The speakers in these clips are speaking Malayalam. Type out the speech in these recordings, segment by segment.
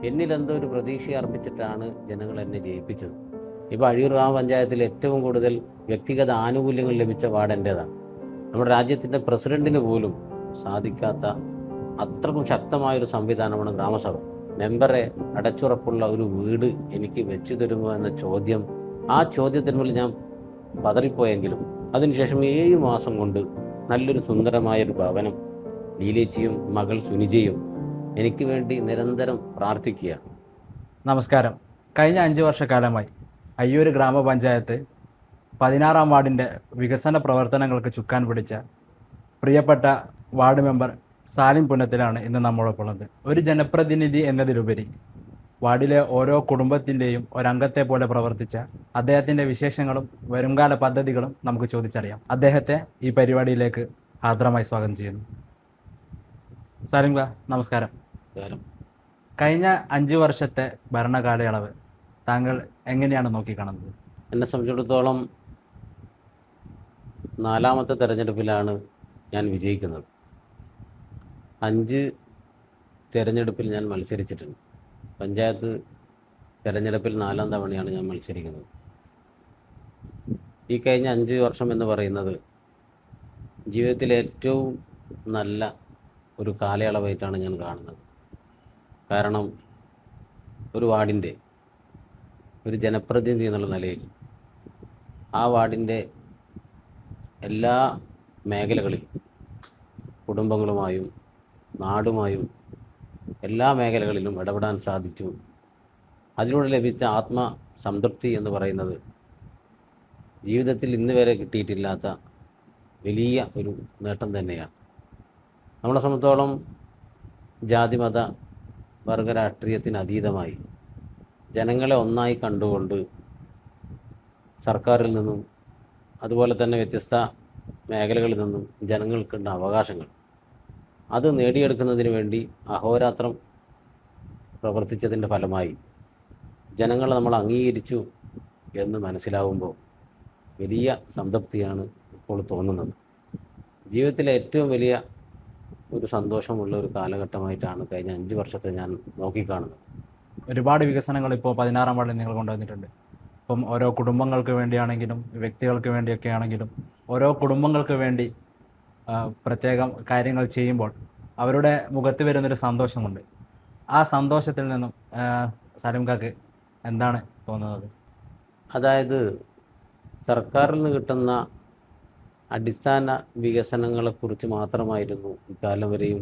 എന്നിലെന്തോ ഒരു പ്രതീക്ഷ അർപ്പിച്ചിട്ടാണ് ജനങ്ങൾ എന്നെ ജയിപ്പിച്ചത്. ഇപ്പോൾ അഴിയൂർ ഗ്രാമപഞ്ചായത്തിൽ ഏറ്റവും കൂടുതൽ വ്യക്തിഗത ആനുകൂല്യങ്ങൾ ലഭിച്ച വാർഡ് എൻ്റേതാണ്. നമ്മുടെ രാജ്യത്തിൻ്റെ പ്രസിഡന്റിന് പോലും സാധിക്കാത്ത അത്രക്കും ശക്തമായൊരു സംവിധാനമാണ് ഗ്രാമസഭ. മെമ്പറെ അടച്ചുറപ്പുള്ള ഒരു വീട് എനിക്ക് വെച്ചു തരുമോ എന്ന ചോദ്യം, ആ ചോദ്യത്തിന് മുന്നിൽ ഞാൻ പതറിപ്പോയെങ്കിലും അതിനുശേഷം 7 മാസം കൊണ്ട് നല്ലൊരു സുന്ദരമായൊരു ഭവനം ലീലേച്ചിയും മകൾ സുനിജയും എനിക്ക് വേണ്ടി നിരന്തരം പ്രാർത്ഥിക്കുകയാണ്. നമസ്കാരം. കഴിഞ്ഞ 5 വർഷക്കാലമായി അയ്യൂർ ഗ്രാമപഞ്ചായത്ത് 16-ാം വാർഡിൻ്റെ വികസന പ്രവർത്തനങ്ങൾക്ക് ചുക്കാൻ പിടിച്ച പ്രിയപ്പെട്ട വാർഡ് മെമ്പർ സാലിം പുന്നത്തിലാണ് ഇന്ന് നമ്മളൊപ്പമുള്ളത്. ഒരു ജനപ്രതിനിധി എന്നതിലുപരി വാർഡിലെ ഓരോ കുടുംബത്തിൻ്റെയും ഒരംഗത്തെ പോലെ പ്രവർത്തിച്ച അദ്ദേഹത്തിൻ്റെ വിശേഷങ്ങളും വരുംകാല പദ്ധതികളും നമുക്ക് ചോദിച്ചറിയാം. അദ്ദേഹത്തെ ഈ പരിപാടിയിലേക്ക് ആർദ്രമായി സ്വാഗതം ചെയ്യുന്നു. സാലിം ക, നമസ്കാരം. കഴിഞ്ഞ 5 വർഷത്തെ ഭരണകാലയളവ് താങ്കൾ എങ്ങനെയാണ് നോക്കിക്കാണുന്നത്? എന്നെ സംബന്ധിച്ചിടത്തോളം 4ാമത്തെ തെരഞ്ഞെടുപ്പിലാണ് ഞാൻ വിജയിക്കുന്നത്. 5 തെരഞ്ഞെടുപ്പിൽ ഞാൻ മത്സരിച്ചിട്ടുണ്ട്. പഞ്ചായത്ത് തെരഞ്ഞെടുപ്പിൽ 4ാം തവണയാണ് ഞാൻ മത്സരിക്കുന്നത്. ഈ കഴിഞ്ഞ 5 വർഷം എന്ന് പറയുന്നത് ജീവിതത്തിലെ ഏറ്റവും നല്ല ഒരു കാലയളവായിട്ടാണ് ഞാൻ കാണുന്നത്. കാരണം ഒരു വാർഡിൻ്റെ ഒരു ജനപ്രതിനിധി എന്നുള്ള നിലയിൽ ആ വാർഡിൻ്റെ എല്ലാ മേഖലകളിലും കുടുംബങ്ങളുമായും നാടുമായും എല്ലാ മേഖലകളിലും ഇടപെടാൻ സാധിച്ചു. അതിലൂടെ ലഭിച്ച ആത്മസംതൃപ്തി എന്ന് പറയുന്നത് ജീവിതത്തിൽ ഇന്ന് വരെ കിട്ടിയിട്ടില്ലാത്ത വലിയ ഒരു നേട്ടം തന്നെയാണ്. നമ്മളെ സംബന്ധിച്ചോളം ജാതിമത വർഗ രാഷ്ട്രീയത്തിന് അതീതമായി ജനങ്ങളെ ഒന്നായി കണ്ടുകൊണ്ട് സർക്കാരിൽ നിന്നും അതുപോലെ തന്നെ വ്യത്യസ്ത മേഖലകളിൽ നിന്നും ജനങ്ങൾക്കുള്ള അവകാശങ്ങൾ അത് നേടിയെടുക്കുന്നതിന് വേണ്ടി അഹോരാത്രം പ്രവർത്തിച്ചതിൻ്റെ ഫലമായി ജനങ്ങളെ നമ്മൾ അംഗീകരിച്ചു എന്ന് മനസ്സിലാവുമ്പോൾ വലിയ സംതൃപ്തിയാണ് ഇപ്പോൾ തോന്നുന്നത്. ജീവിതത്തിലെ ഏറ്റവും വലിയ ഒരു സന്തോഷമുള്ള ഒരു കാലഘട്ടമായിട്ടാണ് കഴിഞ്ഞ 5 വർഷത്തെ ഞാൻ നോക്കിക്കാണുന്നത്. ഒരുപാട് വികസനങ്ങൾ ഇപ്പോൾ 16-ാം വാർഡിൽ നിങ്ങൾ കൊണ്ടുവന്നിട്ടുണ്ട്. ഇപ്പം ഓരോ കുടുംബങ്ങൾക്ക് വേണ്ടിയാണെങ്കിലും വ്യക്തികൾക്ക് വേണ്ടിയൊക്കെ ആണെങ്കിലും ഓരോ കുടുംബങ്ങൾക്ക് വേണ്ടി പ്രത്യേകം കാര്യങ്ങൾ ചെയ്യുമ്പോൾ അവരുടെ മുഖത്ത് വരുന്നൊരു സന്തോഷമുണ്ട്. ആ സന്തോഷത്തിൽ നിന്നും സലിം കാക്ക് എന്താണ് തോന്നുന്നത്? അതായത് സർക്കാരിൽ നിന്ന് കിട്ടുന്ന അടിസ്ഥാന വികസനങ്ങളെക്കുറിച്ച് മാത്രമായിരുന്നു ഇക്കാലം വരെയും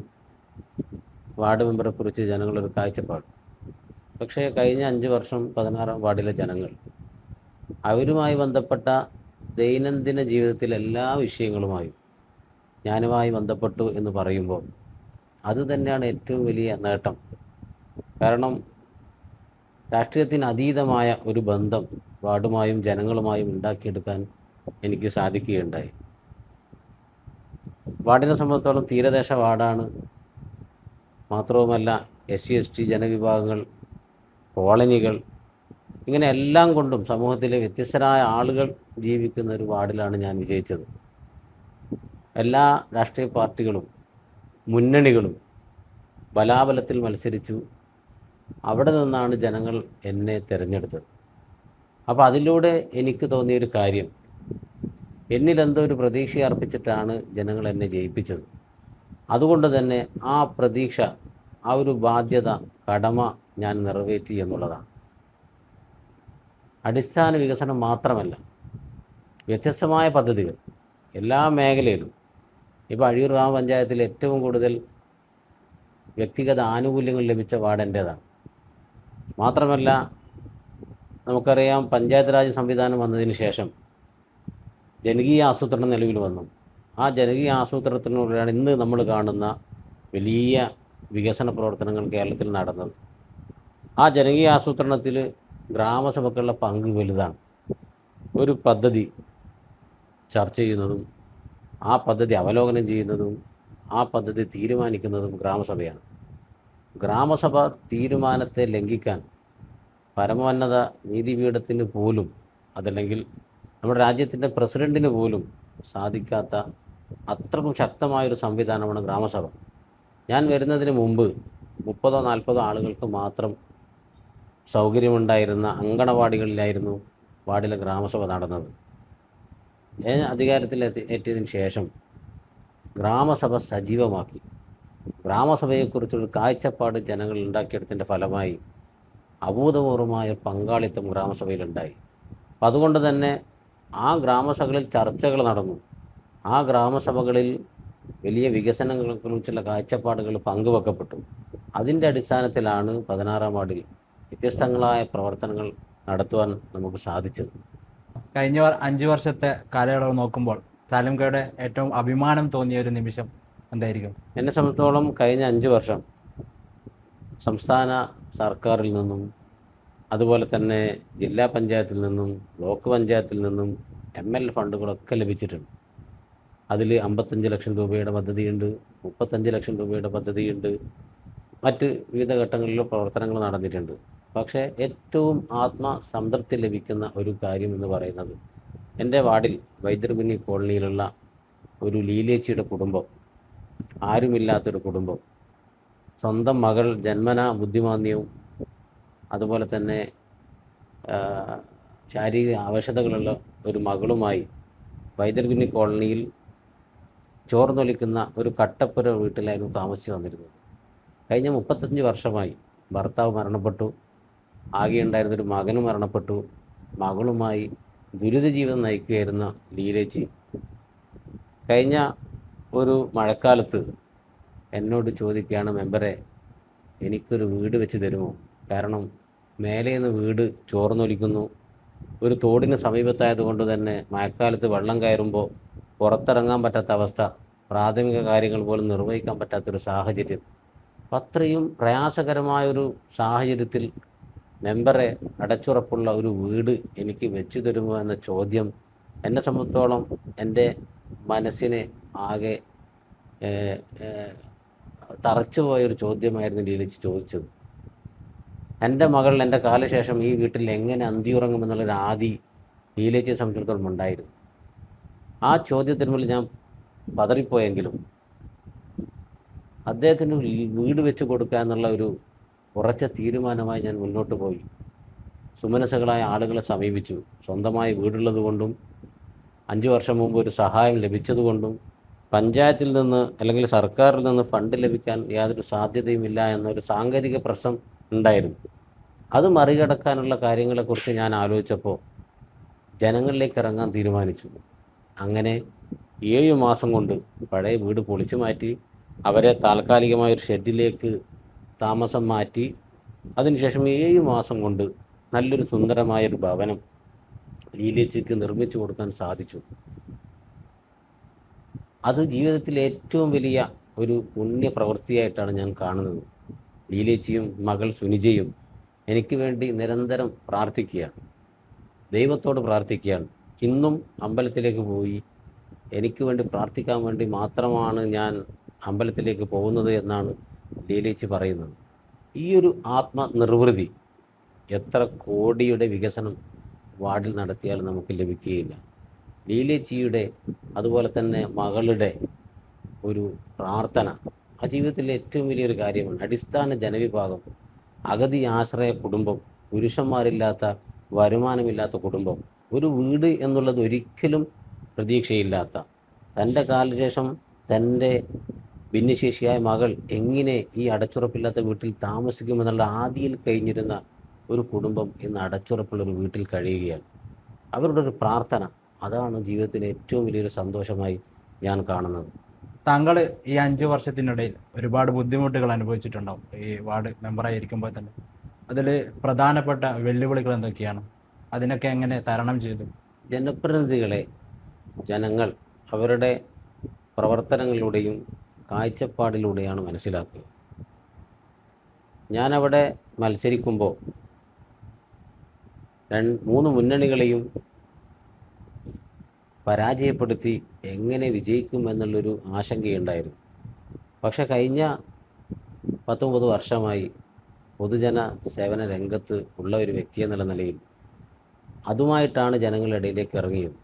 വാർഡ് മെമ്പറെക്കുറിച്ച് ജനങ്ങളൊരു കാഴ്ചപ്പാട്. പക്ഷേ കഴിഞ്ഞ 5 വർഷം 16-ാം വാർഡിലെ ജനങ്ങൾ അവരുമായി ബന്ധപ്പെട്ട ദൈനംദിന ജീവിതത്തിലെ എല്ലാ വിഷയങ്ങളുമായും ഞാനുമായി ബന്ധപ്പെട്ടു എന്ന് പറയുമ്പോൾ അത് തന്നെയാണ് ഏറ്റവും വലിയ നേട്ടം. കാരണം രാഷ്ട്രീയത്തിന് അതീതമായ ഒരു ബന്ധം വാർഡുമായും ജനങ്ങളുമായും ഉണ്ടാക്കിയെടുക്കാൻ എനിക്ക് സാധിക്കുകയുണ്ടായി. വാർഡിനെ സംബന്ധിച്ചിടത്തോളം തീരദേശ വാർഡാണ്. മാത്രവുമല്ല SC/ST ജനവിഭാഗങ്ങൾ, കോളനികൾ, ഇങ്ങനെ എല്ലാം കൊണ്ടും സമൂഹത്തിലെ വ്യത്യസ്തരായ ആളുകൾ ജീവിക്കുന്ന ഒരു വാർഡിലാണ് ഞാൻ വിജയിച്ചത്. എല്ലാ രാഷ്ട്രീയ പാർട്ടികളും മുന്നണികളും ബലാബലത്തിൽ മത്സരിച്ചു. അവിടെ നിന്നാണ് ജനങ്ങൾ എന്നെ തിരഞ്ഞെടുത്തത്. അപ്പോൾ അതിലൂടെ എനിക്ക് തോന്നിയൊരു കാര്യം, എന്നിലെന്തോ ഒരു പ്രതീക്ഷ അർപ്പിച്ചിട്ടാണ് ജനങ്ങൾ എന്നെ ജയിപ്പിച്ചത്. അതുകൊണ്ട് തന്നെ ആ പ്രതീക്ഷ, ആ ഒരു ബാധ്യത, കടമ ഞാൻ നിറവേറ്റി എന്നുള്ളതാണ്. അടിസ്ഥാന വികസനം മാത്രമല്ല, വ്യത്യസ്തമായ പദ്ധതികൾ എല്ലാ മേഖലയിലും. ഇപ്പോൾ അഴിയൂർ ഗ്രാമപഞ്ചായത്തിൽ ഏറ്റവും കൂടുതൽ വ്യക്തിഗത ആനുകൂല്യങ്ങൾ ലഭിച്ച വാർഡ് എൻ്റേതാണ്. മാത്രമല്ല, നമുക്കറിയാം പഞ്ചായത്ത് രാജ് സംവിധാനം വന്നതിന് ശേഷം ജനകീയ ആസൂത്രണം നിലവിൽ വന്നു. ആ ജനകീയ ആസൂത്രണത്തിലൂടെയാണ് ഇന്ന് നമ്മൾ കാണുന്ന വലിയ വികസന പ്രവർത്തനങ്ങൾ കേരളത്തിൽ നടന്നത്. ആ ജനകീയ ആസൂത്രണത്തിൽ ഗ്രാമസഭയ്ക്കുള്ള പങ്ക് വലുതാണ്. ഒരു പദ്ധതി ചർച്ച ചെയ്യുന്നതും ആ പദ്ധതി അവലോകനം ചെയ്യുന്നതും ആ പദ്ധതി തീരുമാനിക്കുന്നതും ഗ്രാമസഭയാണ്. ഗ്രാമസഭ തീരുമാനത്തെ ലംഘിക്കാൻ പരമോന്നത നീതിപീഠത്തിന് പോലും, അതല്ലെങ്കിൽ നമ്മുടെ രാജ്യത്തിൻ്റെ പ്രസിഡന്റിന് പോലും സാധിക്കാത്ത അത്രക്കും ശക്തമായൊരു സംവിധാനമാണ് ഗ്രാമസഭ. ഞാൻ വരുന്നതിന് മുമ്പ് 30-40 ആളുകൾക്ക് മാത്രം സൗകര്യമുണ്ടായിരുന്ന അങ്കണവാടികളിലായിരുന്നു വാർഡിലെ ഗ്രാമസഭ നടന്നത്. എത്തിയതിന് ശേഷം ഗ്രാമസഭ സജീവമാക്കി. ഗ്രാമസഭയെക്കുറിച്ചൊരു കാഴ്ചപ്പാട് ജനങ്ങൾ ഉണ്ടാക്കിയെടുത്തതിൻ്റെ ഫലമായി അഭൂതപൂർവമായ പങ്കാളിത്തം ഗ്രാമസഭയിലുണ്ടായി. അപ്പം അതുകൊണ്ട് തന്നെ ആ ഗ്രാമസഭകളിൽ ചർച്ചകൾ നടന്നു. ആ ഗ്രാമസഭകളിൽ വലിയ വികസനങ്ങളെക്കുറിച്ചുള്ള കാഴ്ചപ്പാടുകൾ പങ്കുവെക്കപ്പെട്ടു. അതിൻ്റെ അടിസ്ഥാനത്തിലാണ് 16-ാം വാർഡിൽ വ്യത്യസ്തങ്ങളായ പ്രവർത്തനങ്ങൾ നടത്തുവാൻ നമുക്ക് സാധിച്ചത്. കഴിഞ്ഞ 5 വർഷത്തെ കാലയളവ് നോക്കുമ്പോൾ സാലിംകയുടെ ഏറ്റവും അഭിമാനം തോന്നിയ ഒരു നിമിഷം എന്തായിരിക്കും? എന്നെ സംബന്ധിച്ചോളം കഴിഞ്ഞ 5 വർഷം സംസ്ഥാന സർക്കാരിൽ നിന്നും അതുപോലെ തന്നെ ജില്ലാ പഞ്ചായത്തിൽ നിന്നും ബ്ലോക്ക് പഞ്ചായത്തിൽ നിന്നും ML ഫണ്ടുകളൊക്കെ ലഭിച്ചിട്ടുണ്ട്. അതിൽ 55 ലക്ഷം രൂപയുടെ പദ്ധതിയുണ്ട്, 35 ലക്ഷം രൂപയുടെ പദ്ധതിയുണ്ട്, മറ്റ് വിവിധ ഘട്ടങ്ങളിലുള്ള പ്രവർത്തനങ്ങൾ നടന്നിട്ടുണ്ട്. പക്ഷേ ഏറ്റവും ആത്മസംതൃപ്തി ലഭിക്കുന്ന ഒരു കാര്യം എന്ന് പറയുന്നത് എൻ്റെ വാർഡിൽ വൈദ്യർകുഞ്ഞി കോളനിയിലുള്ള ഒരു ലീലേച്ചിയുടെ കുടുംബം, ആരുമില്ലാത്തൊരു കുടുംബം, സ്വന്തം മകൾ ജന്മനാ ബുദ്ധിമാന്ദ്യവും അതുപോലെ തന്നെ ശാരീരിക അവശതകളുള്ള ഒരു മകളുമായി വൈദ്യർകുഞ്ഞി കോളനിയിൽ ചോർന്നൊലിക്കുന്ന ഒരു കട്ടപ്പുര വീട്ടിലായിരുന്നു താമസിച്ചു വന്നിരുന്നത്. കഴിഞ്ഞ 35 വർഷമായി ഭർത്താവ് മരണപ്പെട്ടു, ആകെയുണ്ടായിരുന്നൊരു മകനും മരണപ്പെട്ടു. മകളുമായി ദുരിത ജീവിതം നയിക്കുകയായിരുന്ന ലീലേച്ചി കഴിഞ്ഞ ഒരു മഴക്കാലത്ത് എന്നോട് ചോദിക്കുകയാണ്, മെമ്പറെ എനിക്കൊരു വീട് വെച്ച് തരുമോ? കാരണം മേലെ നിന്ന് വീട് ചോർന്നൊലിക്കുന്നു. ഒരു തോടിന് സമീപത്തായതുകൊണ്ട് തന്നെ മഴക്കാലത്ത് വെള്ളം കയറുമ്പോൾ പുറത്തിറങ്ങാൻ പറ്റാത്ത അവസ്ഥ, പ്രാഥമിക കാര്യങ്ങൾ പോലും നിർവഹിക്കാൻ പറ്റാത്തൊരു സാഹചര്യം. അത്രയും പ്രയാസകരമായൊരു സാഹചര്യത്തിൽ മെമ്പറെ അടച്ചുറപ്പുള്ള ഒരു വീട് എനിക്ക് വെച്ചു തരുമോ എന്ന ചോദ്യം എന്നെ സംബന്ധിച്ചോളം എൻ്റെ മനസ്സിനെ ആകെ തറച്ചുപോയൊരു ചോദ്യമായിരുന്നു ലീലിച്ച് ചോദിച്ചത്. എൻ്റെ മകൾ എൻ്റെ കാലശേഷം ഈ വീട്ടിൽ എങ്ങനെ അന്തിയുറങ്ങുമെന്നുള്ളൊരു ആദി ലീലേച്ചിയെ സംബന്ധിച്ചിടത്തോളം ഉണ്ടായിരുന്നു. ആ ചോദ്യത്തിന് മുന്നിൽ ഞാൻ പതറിപ്പോയെങ്കിലും അദ്ദേഹത്തിന് വീട് വെച്ച് കൊടുക്കുക എന്നുള്ള ഒരു ഉറച്ച തീരുമാനമായി ഞാൻ മുന്നോട്ട് പോയി. സുമനസ്സുകളായ ആളുകളെ സമീപിച്ചു. സ്വന്തമായി വീടുള്ളത് കൊണ്ടും 5 വർഷം മുമ്പ് ഒരു സഹായം ലഭിച്ചതുകൊണ്ടും പഞ്ചായത്തിൽ നിന്ന് അല്ലെങ്കിൽ സർക്കാരിൽ നിന്ന് ഫണ്ട് ലഭിക്കാൻ യാതൊരു സാധ്യതയുമില്ല എന്നൊരു സാങ്കേതിക പ്രശ്നം ഉണ്ടായിരുന്നു. അത് മറികടക്കാനുള്ള കാര്യങ്ങളെക്കുറിച്ച് ഞാൻ ആലോചിച്ചപ്പോൾ ജനങ്ങളിലേക്ക് ഇറങ്ങാൻ തീരുമാനിച്ചു. അങ്ങനെ 7 മാസം കൊണ്ട് പഴയ വീട് പൊളിച്ചു മാറ്റി അവരെ താൽക്കാലികമായൊരു ഷെഡിലേക്ക് താമസം മാറ്റി അതിനുശേഷം 7 മാസം കൊണ്ട് നല്ലൊരു സുന്ദരമായൊരു ഭവനം ലീലേച്ചിക്ക് നിർമ്മിച്ചു കൊടുക്കാൻ സാധിച്ചു. അത് ജീവിതത്തിലെ ഏറ്റവും വലിയ ഒരു പുണ്യപ്രവൃത്തിയായിട്ടാണ് ഞാൻ കാണുന്നത്. ലീലേച്ചിയും മകൾ സുനിജയും എനിക്ക് വേണ്ടി നിരന്തരം പ്രാർത്ഥിക്കുകയാണ്, ദൈവത്തോട് പ്രാർത്ഥിക്കുകയാണ്. ഇന്നും അമ്പലത്തിലേക്ക് പോയി എനിക്ക് വേണ്ടി പ്രാർത്ഥിക്കാൻ വേണ്ടി മാത്രമാണ് ഞാൻ അമ്പലത്തിലേക്ക് പോകുന്നത് എന്നാണ് ലീലേച്ചി പറയുന്നത്. ഈ ഒരു ആത്മനിർവൃതി എത്ര കോടിയുടെ വികസനം വാർഡിൽ നടത്തിയാലും നമുക്ക് ലഭിക്കുകയില്ല. ലീലേച്ചിയുടെ അതുപോലെ തന്നെ മകളുടെ ഒരു പ്രാർത്ഥന ആ ജീവിതത്തിലെ ഏറ്റവും വലിയൊരു കാര്യമാണ്. അടിസ്ഥാന ജനവിഭാഗം, അഗതി ആശ്രയ കുടുംബം, പുരുഷന്മാരില്ലാത്ത വരുമാനമില്ലാത്ത കുടുംബം, ഒരു വീട് എന്നുള്ളത് ഒരിക്കലും പ്രതീക്ഷയില്ലാത്ത, തൻ്റെ കാലശേഷം തൻ്റെ ഭിന്നശേഷിയായ മകൾ എങ്ങനെ ഈ അടച്ചുറപ്പില്ലാത്ത വീട്ടിൽ താമസിക്കുമെന്നുള്ള ആദിയിൽ കഴിഞ്ഞിരുന്ന ഒരു കുടുംബം ഇന്ന് അടച്ചുറപ്പുള്ളൊരു വീട്ടിൽ കഴിയുകയാണ്. അവരുടെ ഒരു പ്രാർത്ഥന അതാണ് ജീവിതത്തിലെ ഏറ്റവും വലിയൊരു സന്തോഷമായി ഞാൻ കാണുന്നത്. താങ്കൾ ഈ 5 വർഷത്തിനിടയിൽ ഒരുപാട് ബുദ്ധിമുട്ടുകൾ അനുഭവിച്ചിട്ടുണ്ടാവും ഈ വാർഡ് മെമ്പറായിരിക്കുമ്പോൾ തന്നെ. അതിൽ പ്രധാനപ്പെട്ട വെല്ലുവിളികൾ എന്തൊക്കെയാണ്? അതിനൊക്കെ എങ്ങനെ തരണം ചെയ്തു? ജനപ്രതിനിധികളെ ജനങ്ങൾ അവരുടെ പ്രവർത്തനങ്ങളിലൂടെയും കാഴ്ചപ്പാടിലൂടെയാണ് മനസ്സിലാക്കുക. ഞാനവിടെ മത്സരിക്കുമ്പോൾ 3 മുന്നണികളെയും പരാജയപ്പെടുത്തി എങ്ങനെ വിജയിക്കും എന്നുള്ളൊരു ആശങ്കയുണ്ടായിരുന്നു. പക്ഷേ കഴിഞ്ഞ 19 വർഷമായി പൊതുജന സേവന രംഗത്ത് ഉള്ള ഒരു വ്യക്തി എന്നുള്ള നിലയിൽ അതുമായിട്ടാണ് ജനങ്ങളുടെ ഇടയിലേക്ക് ഇറങ്ങിയത്.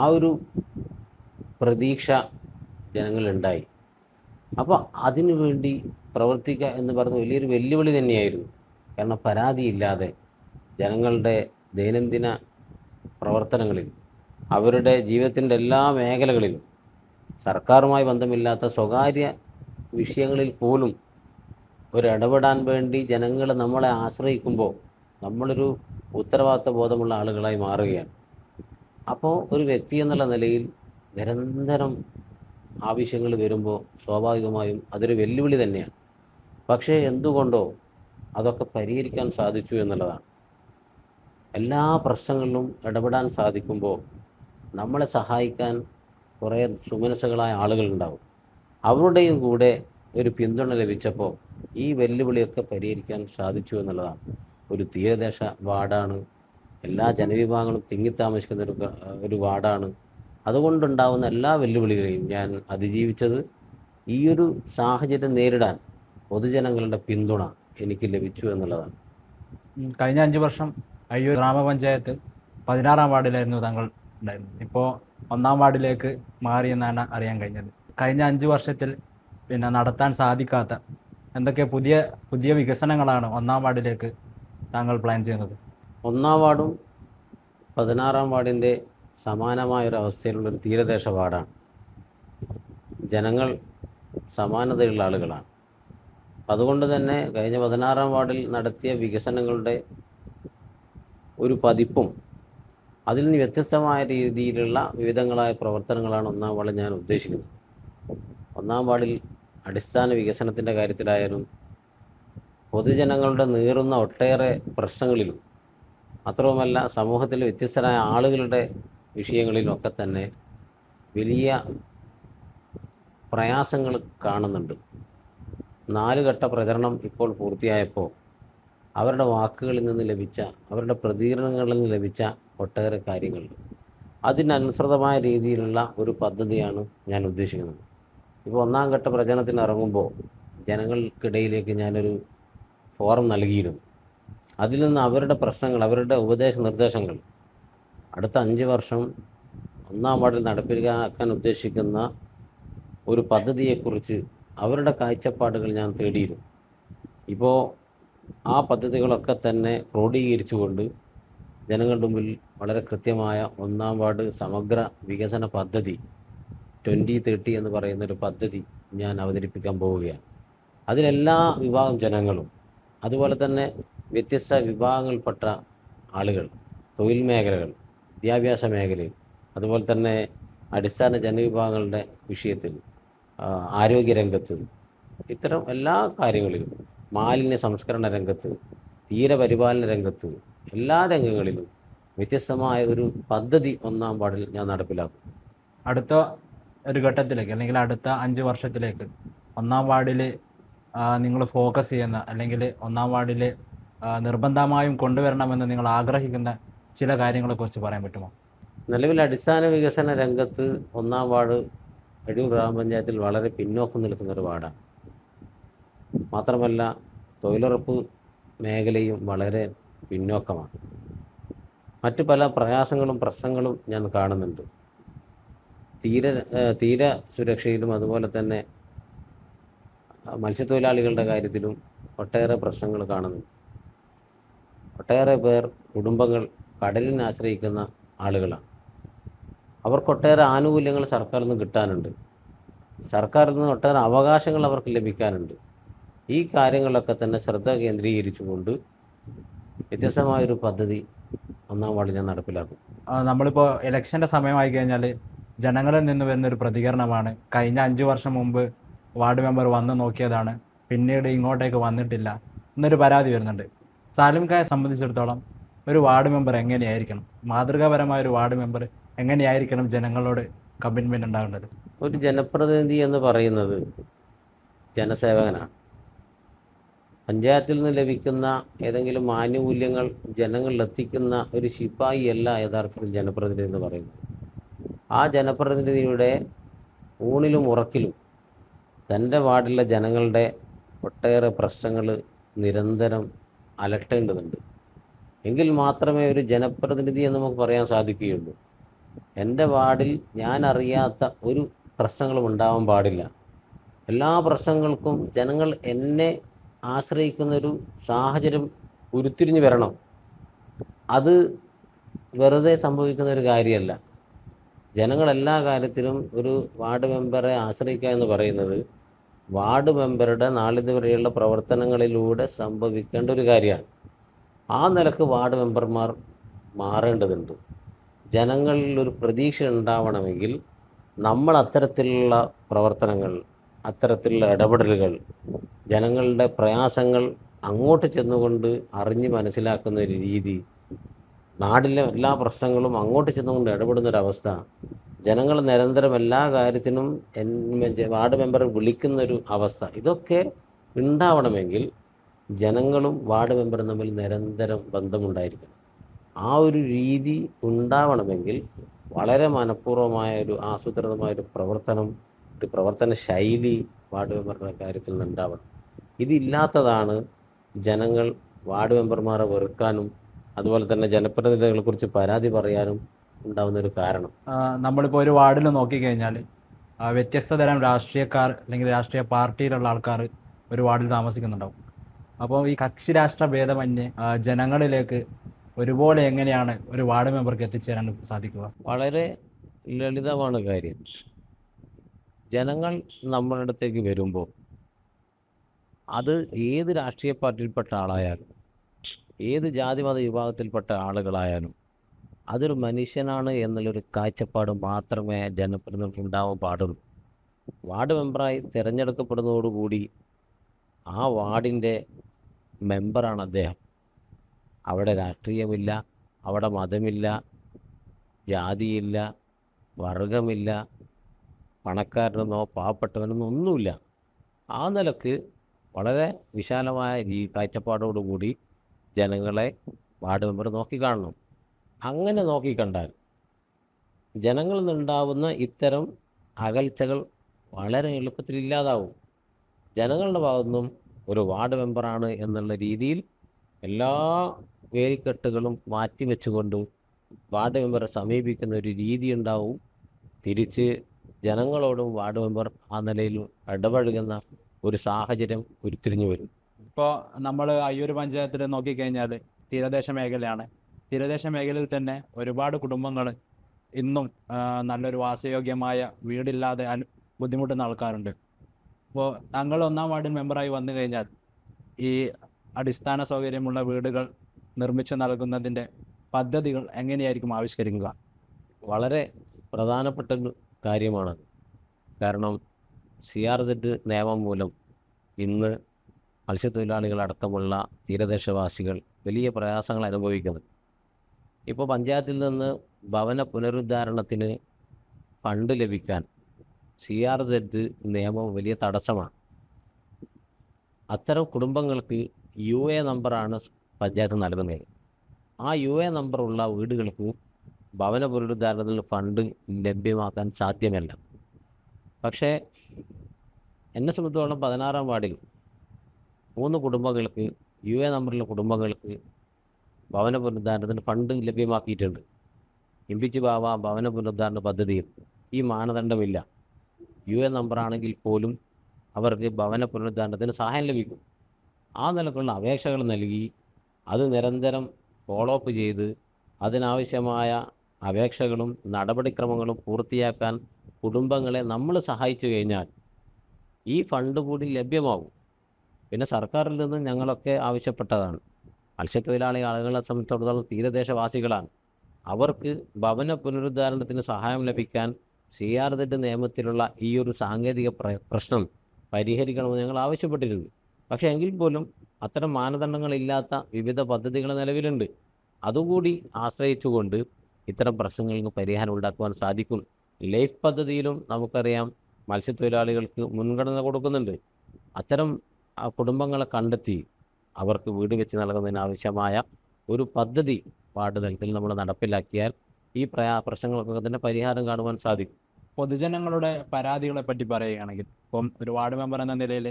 ആ ഒരു പ്രതീക്ഷ ജനങ്ങളുണ്ടായി. അപ്പോൾ അതിനു വേണ്ടി പ്രവർത്തിക്കുക എന്ന് പറയുന്നത് വലിയൊരു വെല്ലുവിളി തന്നെയായിരുന്നു. കാരണം പരാതിയില്ലാതെ ജനങ്ങളുടെ ദൈനംദിന പ്രവർത്തനങ്ങളിൽ, അവരുടെ ജീവിതത്തിൻ്റെ എല്ലാ മേഖലകളിലും, സർക്കാരുമായി ബന്ധമില്ലാത്ത സ്വകാര്യ വിഷയങ്ങളിൽ പോലും ഒരിടപെടാൻ വേണ്ടി ജനങ്ങൾ നമ്മളെ ആശ്രയിക്കുമ്പോൾ നമ്മളൊരു ഉത്തരവാദിത്വ ബോധമുള്ള ആളുകളായി മാറുകയാണ്. അപ്പോൾ ഒരു വ്യക്തി എന്നുള്ള നിലയിൽ നിരന്തരം ആവശ്യങ്ങൾ വരുമ്പോൾ സ്വാഭാവികമായും അതൊരു വെല്ലുവിളി തന്നെയാണ്. പക്ഷേ എന്തുകൊണ്ടോ അതൊക്കെ പരിഹരിക്കാൻ സാധിച്ചു എന്നുള്ളതാണ്. എല്ലാ പ്രശ്നങ്ങളിലും ഇടപെടാൻ സാധിക്കുമ്പോൾ നമ്മളെ സഹായിക്കാൻ കുറേ സുമനസ്സുകളായ ആളുകളുണ്ടാവും. അവരുടെയും കൂടെ ഒരു പിന്തുണ ലഭിച്ചപ്പോൾ ഈ വെല്ലുവിളിയൊക്കെ പരിഹരിക്കാൻ സാധിച്ചു എന്നുള്ളതാണ്. ഒരു തീരദേശ വാർഡാണ്, എല്ലാ ജനവിഭാഗങ്ങളും തിങ്ങിത്താമസിക്കുന്ന ഒരു വാർഡാണ്. അതുകൊണ്ടുണ്ടാവുന്ന എല്ലാ വെല്ലുവിളികളെയും ഞാൻ അതിജീവിച്ചത് ഈ ഒരു സാഹചര്യം നേരിടാൻ പൊതുജനങ്ങളുടെ പിന്തുണ എനിക്ക് ലഭിച്ചു എന്നുള്ളതാണ്. കഴിഞ്ഞ 5 വർഷം അയ്യൂർ ഗ്രാമപഞ്ചായത്ത് 16-ാം വാർഡിലായിരുന്നു താങ്കൾ ഉണ്ടായിരുന്നത്. ഇപ്പോൾ 1-ാം വാർഡിലേക്ക് മാറിയെന്നാണ് അറിയാൻ കഴിഞ്ഞത്. കഴിഞ്ഞ 5 വർഷത്തിൽ പിന്നെ നടത്താൻ സാധിക്കാത്ത എന്തൊക്കെ പുതിയ പുതിയ വികസനങ്ങളാണ് 1-ാം വാർഡിലേക്ക് താങ്കൾ പ്ലാൻ ചെയ്യുന്നത്? 1-ാം വാർഡും 16-ാം വാർഡിൻ്റെ സമാനമായൊരവസ്ഥയിലുള്ളൊരു തീരദേശ വാർഡാണ്. ജനങ്ങൾ സമാനതയുള്ള ആളുകളാണ്. അതുകൊണ്ട് തന്നെ കഴിഞ്ഞ 16-ാം വാർഡിൽ നടത്തിയ വികസനങ്ങളുടെ ഒരു പതിപ്പും അതിൽ നിന്ന് വ്യത്യസ്തമായ രീതിയിലുള്ള വിവിധങ്ങളായ പ്രവർത്തനങ്ങളാണ് 1-ാം വാർഡിൽ ഞാൻ ഉദ്ദേശിക്കുന്നത്. 1-ാം വാർഡിൽ അടിസ്ഥാന വികസനത്തിൻ്റെ കാര്യത്തിലായാലും പൊതുജനങ്ങളുടെ നീറുന്ന ഒട്ടേറെ പ്രശ്നങ്ങളിലും, മാത്രവുമല്ല സമൂഹത്തിലെ വ്യത്യസ്തരായ ആളുകളുടെ വിഷയങ്ങളിലുമൊക്കെ തന്നെ വലിയ പ്രയാസങ്ങൾ കാണുന്നുണ്ട്. 4 ഘട്ട പ്രചരണം ഇപ്പോൾ പൂർത്തിയായപ്പോൾ അവരുടെ വാക്കുകളിൽ നിന്ന് ലഭിച്ച, അവരുടെ പ്രതികരണങ്ങളിൽ നിന്ന് ലഭിച്ച ഒട്ടേറെ കാര്യങ്ങൾ, അതിനനുസൃതമായ രീതിയിലുള്ള ഒരു പദ്ധതിയാണ് ഞാൻ ഉദ്ദേശിക്കുന്നത്. ഇപ്പോൾ 1-ാം ഘട്ട പ്രചരണത്തിന് ഇറങ്ങുമ്പോൾ ജനങ്ങൾക്കിടയിലേക്ക് ഞാനൊരു ഫോറം നൽകിയിരുന്നു. അതിൽ നിന്ന് അവരുടെ പ്രശ്നങ്ങൾ, അവരുടെ നിർദ്ദേശങ്ങൾ അടുത്ത 5 വർഷം 1-ാം വാർഡിൽ നടപ്പിലാക്കാൻ ഉദ്ദേശിക്കുന്ന ഒരു പദ്ധതിയെക്കുറിച്ച് അവരുടെ കാഴ്ചപ്പാടുകൾ ഞാൻ തേടിയിരുന്നു. ഇപ്പോൾ ആ പദ്ധതികളൊക്കെ തന്നെ ക്രോഡീകരിച്ചുകൊണ്ട് ജനങ്ങളുടെ മുമ്പിൽ വളരെ കൃത്യമായ 1-ാം വാർഡ് സമഗ്ര വികസന പദ്ധതി 2030 എന്ന് പറയുന്നൊരു പദ്ധതി ഞാൻ അവതരിപ്പിക്കാൻ പോവുകയാണ്. അതിലെല്ലാ വിഭാഗം ജനങ്ങളും, അതുപോലെ തന്നെ വ്യത്യസ്ത വിഭാഗങ്ങളിൽപ്പെട്ട ആളുകൾ, തൊഴിൽ മേഖലകൾ, വിദ്യാഭ്യാസ മേഖലയിൽ, അതുപോലെ തന്നെ അടിസ്ഥാന ജനവിഭാഗങ്ങളുടെ വിഷയത്തിൽ, ആരോഗ്യരംഗത്ത്, ഇത്തരം എല്ലാ കാര്യങ്ങളിലും, മാലിന്യ സംസ്കരണ രംഗത്ത്, തീരപരിപാലന രംഗത്ത്, എല്ലാ രംഗങ്ങളിലും വ്യത്യസ്തമായ ഒരു പദ്ധതി 1-ാം വാർഡിൽ ഞാൻ നടപ്പിലാക്കും. അടുത്ത ഒരു ഘട്ടത്തിലേക്ക് അല്ലെങ്കിൽ അടുത്ത 5 വർഷത്തിലേക്ക് 1-ാം വാർഡിൽ നിങ്ങൾ ഫോക്കസ് ചെയ്യുന്ന അല്ലെങ്കിൽ 1-ാം വാർഡിൽ നിർബന്ധമായും കൊണ്ടുവരണമെന്ന് നിങ്ങൾ ആഗ്രഹിക്കുന്ന ചില കാര്യങ്ങളെക്കുറിച്ച് പറയാൻ പറ്റുമോ? നിലവിൽ അടിസ്ഥാന വികസന രംഗത്ത് 1-ാം വാർഡ് അഴിയൂർ ഗ്രാമപഞ്ചായത്തിൽ വളരെ പിന്നോക്കം നിൽക്കുന്നൊരു വാർഡാണ്. മാത്രമല്ല തൊഴിലുറപ്പ് മേഖലയും വളരെ പിന്നോക്കമാണ്. മറ്റ് പല പ്രയാസങ്ങളും പ്രശ്നങ്ങളും ഞാൻ കാണുന്നുണ്ട്. തീര സുരക്ഷയിലും അതുപോലെ തന്നെ മത്സ്യത്തൊഴിലാളികളുടെ കാര്യത്തിലും ഒട്ടേറെ പ്രശ്നങ്ങൾ കാണുന്നുണ്ട്. ഒട്ടേറെ പേർ, കുടുംബങ്ങൾ കടലിനെ ആശ്രയിക്കുന്ന ആളുകളാണ്. അവർക്കൊട്ടേറെ ആനുകൂല്യങ്ങൾ സർക്കാരിൽ നിന്ന് കിട്ടാനുണ്ട്. സർക്കാരിൽ നിന്ന് ഒട്ടേറെ അവകാശങ്ങൾ അവർക്ക് ലഭിക്കാനുണ്ട്. ഈ കാര്യങ്ങളൊക്കെ തന്നെ ശ്രദ്ധ കേന്ദ്രീകരിച്ചുകൊണ്ട് വ്യത്യസ്തമായൊരു പദ്ധതി 1-ാം വാർഡിൽ ഞാൻ നടപ്പിലാക്കും. നമ്മളിപ്പോൾ ഇലക്ഷൻ്റെ സമയമായി കഴിഞ്ഞാൽ ജനങ്ങളിൽ നിന്ന് വരുന്നൊരു പ്രതികരണമാണ്, കഴിഞ്ഞ 5 വർഷം മുമ്പ് വാർഡ് മെമ്പർ വന്ന് നോക്കിയതാണ്, പിന്നീട് ഇങ്ങോട്ടേക്ക് വന്നിട്ടില്ല എന്നൊരു പരാതി വരുന്നുണ്ട്. സാലിംഖായെ സംബന്ധിച്ചിടത്തോളം ഒരു വാർഡ് മെമ്പർ എങ്ങനെയായിരിക്കണം, മാതൃകാപരമായ ഒരു വാർഡ് മെമ്പർ എങ്ങനെയായിരിക്കണം ജനങ്ങളോട് കമ്മിറ്റ്മെൻ്റ് ഉണ്ടാകേണ്ടത്? ഒരു ജനപ്രതിനിധി എന്ന് പറയുന്നത് ജനസേവകനാണ്. പഞ്ചായത്തിൽ നിന്ന് ലഭിക്കുന്ന ഏതെങ്കിലും ആനുകൂല്യങ്ങൾ ജനങ്ങളിലെത്തിക്കുന്ന ഒരു ശിപ്പായി അല്ല യഥാർത്ഥത്തിൽ ജനപ്രതിനിധി എന്ന് പറയുന്നത്. ആ ജനപ്രതിനിധിയുടെ ഊണിലും ഉറക്കിലും തൻ്റെ വാർഡിലെ ജനങ്ങളുടെ ഒട്ടേറെ പ്രശ്നങ്ങൾ നിരന്തരം അലട്ടേണ്ടതുണ്ട്. എങ്കിൽ മാത്രമേ ഒരു ജനപ്രതിനിധി എന്ന് നമുക്ക് പറയാൻ സാധിക്കുകയുള്ളൂ. എൻ്റെ വാർഡിൽ ഞാൻ അറിയാത്ത ഒരു പ്രശ്നങ്ങളും ഉണ്ടാവാൻ പാടില്ല. എല്ലാ പ്രശ്നങ്ങൾക്കും ജനങ്ങൾ എന്നെ ആശ്രയിക്കുന്നൊരു സാഹചര്യം ഉരുത്തിരിഞ്ഞ് വരണം. അത് വെറുതെ സംഭവിക്കുന്ന ഒരു കാര്യമല്ല. ജനങ്ങൾ എല്ലാ കാര്യത്തിലും ഒരു വാർഡ് മെമ്പറെ ആശ്രയിക്കുക എന്ന് പറയുന്നത് വാർഡ് മെമ്പറുടെ നാളിതുവരെയുള്ള പ്രവർത്തനങ്ങളിലൂടെ സംഭവിക്കേണ്ട ഒരു കാര്യമാണ്. ആ നിലക്ക് വാർഡ് മെമ്പർമാർ മാറേണ്ടതുണ്ട്. ജനങ്ങളിൽ ഒരു പ്രതീക്ഷ ഉണ്ടാവണമെങ്കിൽ നമ്മൾ അത്തരത്തിലുള്ള പ്രവർത്തനങ്ങൾ, അത്തരത്തിലുള്ള ഇടപെടലുകൾ, ജനങ്ങളുടെ പ്രയാസങ്ങൾ അങ്ങോട്ട് ചെന്നുകൊണ്ട് അറിഞ്ഞ് മനസ്സിലാക്കുന്ന ഒരു രീതി, നാടിലെ എല്ലാ പ്രശ്നങ്ങളും അങ്ങോട്ട് ചെന്നുകൊണ്ട് ഇടപെടുന്നൊരവസ്ഥ, ജനങ്ങൾ നിരന്തരം എല്ലാ കാര്യത്തിനും വാർഡ് മെമ്പറെ വിളിക്കുന്നൊരു അവസ്ഥ, ഇതൊക്കെ ഉണ്ടാവണമെങ്കിൽ ജനങ്ങളും വാർഡ് മെമ്പറും തമ്മിൽ നിരന്തരം ബന്ധമുണ്ടായിരിക്കണം. ആ ഒരു രീതി ഉണ്ടാവണമെങ്കിൽ വളരെ മനഃപൂർവ്വമായ ഒരു ആസൂത്രിതമായൊരു ഒരു പ്രവർത്തന ശൈലി വാർഡ് മെമ്പറുടെ കാര്യത്തിൽ നിന്നുണ്ടാവണം. ഇതില്ലാത്തതാണ് ജനങ്ങൾ വാർഡ് മെമ്പർമാരെ വെറുക്കാനും അതുപോലെ തന്നെ ജനപ്രതിനിധികളെക്കുറിച്ച് പരാതി പറയാനും ഉണ്ടാകുന്നൊരു കാരണം. നമ്മളിപ്പോൾ ഒരു വാർഡിൽ നോക്കിക്കഴിഞ്ഞാൽ വ്യത്യസ്ത തരം രാഷ്ട്രീയക്കാർ അല്ലെങ്കിൽ രാഷ്ട്രീയ പാർട്ടിയിലുള്ള ആൾക്കാർ ഒരു വാർഡിൽ താമസിക്കുന്നുണ്ടാവും. അപ്പോൾ ഈ കക്ഷി രാഷ്ട്ര ഭേദമന്യേ ജനങ്ങളിലേക്ക് ഒരുപോലെ എങ്ങനെയാണ് ഒരു വാർഡ് മെമ്പർക്ക് എത്തിച്ചേരാൻ സാധിക്കുക? വളരെ ലളിതമാണ് കാര്യം. ജനങ്ങൾ നമ്മുടെ അടുത്തേക്ക് വരുമ്പോൾ അത് ഏത് രാഷ്ട്രീയ പാർട്ടിയിൽപ്പെട്ട ആളായാലും ഏത് ജാതിമത വിഭാഗത്തിൽപ്പെട്ട ആളുകളായാലും അതൊരു മനുഷ്യനാണ് എന്നുള്ളൊരു കാഴ്ചപ്പാട് മാത്രമേ ജനപ്രതിനിധികൾക്ക് ഉണ്ടാവാൻ പാടുള്ളൂ. വാർഡ് മെമ്പറായി തിരഞ്ഞെടുക്കപ്പെടുന്നതോടുകൂടി ആ വാർഡിൻ്റെ മെമ്പറാണ് അദ്ദേഹം. അവിടെ രാഷ്ട്രീയമില്ല, അവിടെ മതമില്ല, ജാതിയില്ല, വർഗമില്ല, പണക്കാരനെന്നോ പാവപ്പെട്ടവനെന്നോ ഒന്നുമില്ല. ആ നിലക്ക് വളരെ വിശാലമായ ഈ കാഴ്ചപ്പാടോടുകൂടി ജനങ്ങളെ വാർഡ് മെമ്പർ നോക്കിക്കാണണം. അങ്ങനെ നോക്കിക്കണ്ടാൽ ജനങ്ങളിൽ നിന്നുണ്ടാവുന്ന ഇത്തരം അകൽച്ചകൾ വളരെ എളുപ്പത്തിൽ ഇല്ലാതാവും. ജനങ്ങളുടെ ഭാഗത്തുനിന്നും ഒരു വാർഡ് മെമ്പറാണ് എന്നുള്ള രീതിയിൽ എല്ലാ വേലിക്കെട്ടുകളും മാറ്റിവെച്ചുകൊണ്ടും വാർഡ് മെമ്പറെ സമീപിക്കുന്ന ഒരു രീതി ഉണ്ടാവും. തിരിച്ച് ജനങ്ങളോടും വാർഡ് മെമ്പർ ആ നിലയിൽ ഇടപഴകുന്ന ഒരു സാഹചര്യം ഉരുത്തിരിഞ്ഞു വരും. ഇപ്പോൾ നമ്മൾ അയ്യൂർ പഞ്ചായത്തിൽ നോക്കിക്കഴിഞ്ഞാൽ തീരദേശ മേഖലയാണ്. തീരദേശ മേഖലയിൽ തന്നെ ഒരുപാട് കുടുംബങ്ങൾ ഇന്നും നല്ലൊരു വാസയോഗ്യമായ വീടില്ലാതെ ബുദ്ധിമുട്ടുന്ന ആൾക്കാരുണ്ട്. അപ്പോൾ താങ്കൾ 1-ാം വാർഡിൽ മെമ്പറായി വന്നു കഴിഞ്ഞാൽ ഈ അടിസ്ഥാന സൗകര്യമുള്ള വീടുകൾ നിർമ്മിച്ചു നൽകുന്നതിൻ്റെ പദ്ധതികൾ എങ്ങനെയായിരിക്കും ആവിഷ്കരിക്കുക? വളരെ പ്രധാനപ്പെട്ട ഒരു കാര്യമാണ്. കാരണം CRZ നിയമം മൂലം ഇന്ന് മത്സ്യത്തൊഴിലാളികളടക്കമുള്ള തീരദേശവാസികൾ വലിയ പ്രയാസങ്ങൾ അനുഭവിക്കുന്നത്. ഇപ്പോൾ പഞ്ചായത്തിൽ നിന്ന് ഭവന പുനരുദ്ധാരണത്തിന് ഫണ്ട് ലഭിക്കാൻ CRZ നിയമം വലിയ തടസ്സമാണ്. അത്തരം കുടുംബങ്ങൾക്ക് UA നമ്പറാണ് പഞ്ചായത്ത് നൽകുന്നത്. ആ UA നമ്പറുള്ള വീടുകൾക്ക് ഭവന പുനരുദ്ധാരണത്തിന് ഫണ്ട് ലഭ്യമാക്കാൻ സാധ്യമല്ല. പക്ഷേ എന്നെ സംബന്ധിച്ചോളം 16-ാം വാർഡിൽ 3 കുടുംബങ്ങൾക്ക് UA നമ്പറുള്ള കുടുംബങ്ങൾക്ക് ഭവന പുനരുദ്ധാരണത്തിന് ഫണ്ട് ലഭ്യമാക്കിയിട്ടുണ്ട്. ഇമ്പിച്ചി ബാവ ഭവന പുനരുദ്ധാരണ പദ്ധതിയിൽ ഈ മാനദണ്ഡമില്ല. UA നമ്പറാണെങ്കിൽ പോലും അവർക്ക് ഭവന പുനരുദ്ധാരണത്തിന് സഹായം ലഭിക്കും. ആ നിലക്കുള്ള അപേക്ഷകൾ നൽകി അത് നിരന്തരം ഫോളോ അപ്പ് ചെയ്ത് അതിനാവശ്യമായ അപേക്ഷകളും നടപടിക്രമങ്ങളും പൂർത്തിയാക്കാൻ കുടുംബങ്ങളെ നമ്മൾ സഹായിച്ചു കഴിഞ്ഞാൽ ഈ ഫണ്ട് കൂടി ലഭ്യമാകും. പിന്നെ സർക്കാരിൽ നിന്ന് ഞങ്ങളൊക്കെ ആവശ്യപ്പെട്ടതാണ്. മത്സ്യത്തൊഴിലാളി ആളുകളെ സംബന്ധിച്ചിടത്തോളം തീരദേശവാസികളാണ്. അവർക്ക് ഭവന പുനരുദ്ധാരണത്തിന് സഹായം ലഭിക്കാൻ CRZ നിയമത്തിലുള്ള ഈ ഒരു സാങ്കേതിക പ്രശ്നം പരിഹരിക്കണമെന്ന് ഞങ്ങൾ ആവശ്യപ്പെട്ടിരുന്നു. പക്ഷേ എങ്കിൽ പോലും അത്തരം മാനദണ്ഡങ്ങളില്ലാത്ത വിവിധ പദ്ധതികൾ നിലവിലുണ്ട്. അതുകൂടി ആശ്രയിച്ചുകൊണ്ട് ഇത്തരം പ്രശ്നങ്ങൾക്ക് പരിഹാരം ഉണ്ടാക്കുവാൻ സാധിക്കും. ലൈഫ് പദ്ധതിയിലും നമുക്കറിയാം മത്സ്യത്തൊഴിലാളികൾക്ക് മുൻഗണന കൊടുക്കുന്നുണ്ട്. അത്തരം കുടുംബങ്ങളെ കണ്ടെത്തി അവർക്ക് വീട് വെച്ച് നൽകുന്നതിനാവശ്യമായ ഒരു പദ്ധതി വാർഡ് തലത്തിൽ നമ്മൾ നടപ്പിലാക്കിയാൽ ഈ പ്രശ്നങ്ങൾക്കൊക്കെ തന്നെ പരിഹാരം കാണുവാൻ സാധിക്കും. പൊതുജനങ്ങളുടെ പരാതികളെ പറ്റി പറയുകയാണെങ്കിൽ ഇപ്പം ഒരു വാർഡ് മെമ്പർ എന്ന നിലയിൽ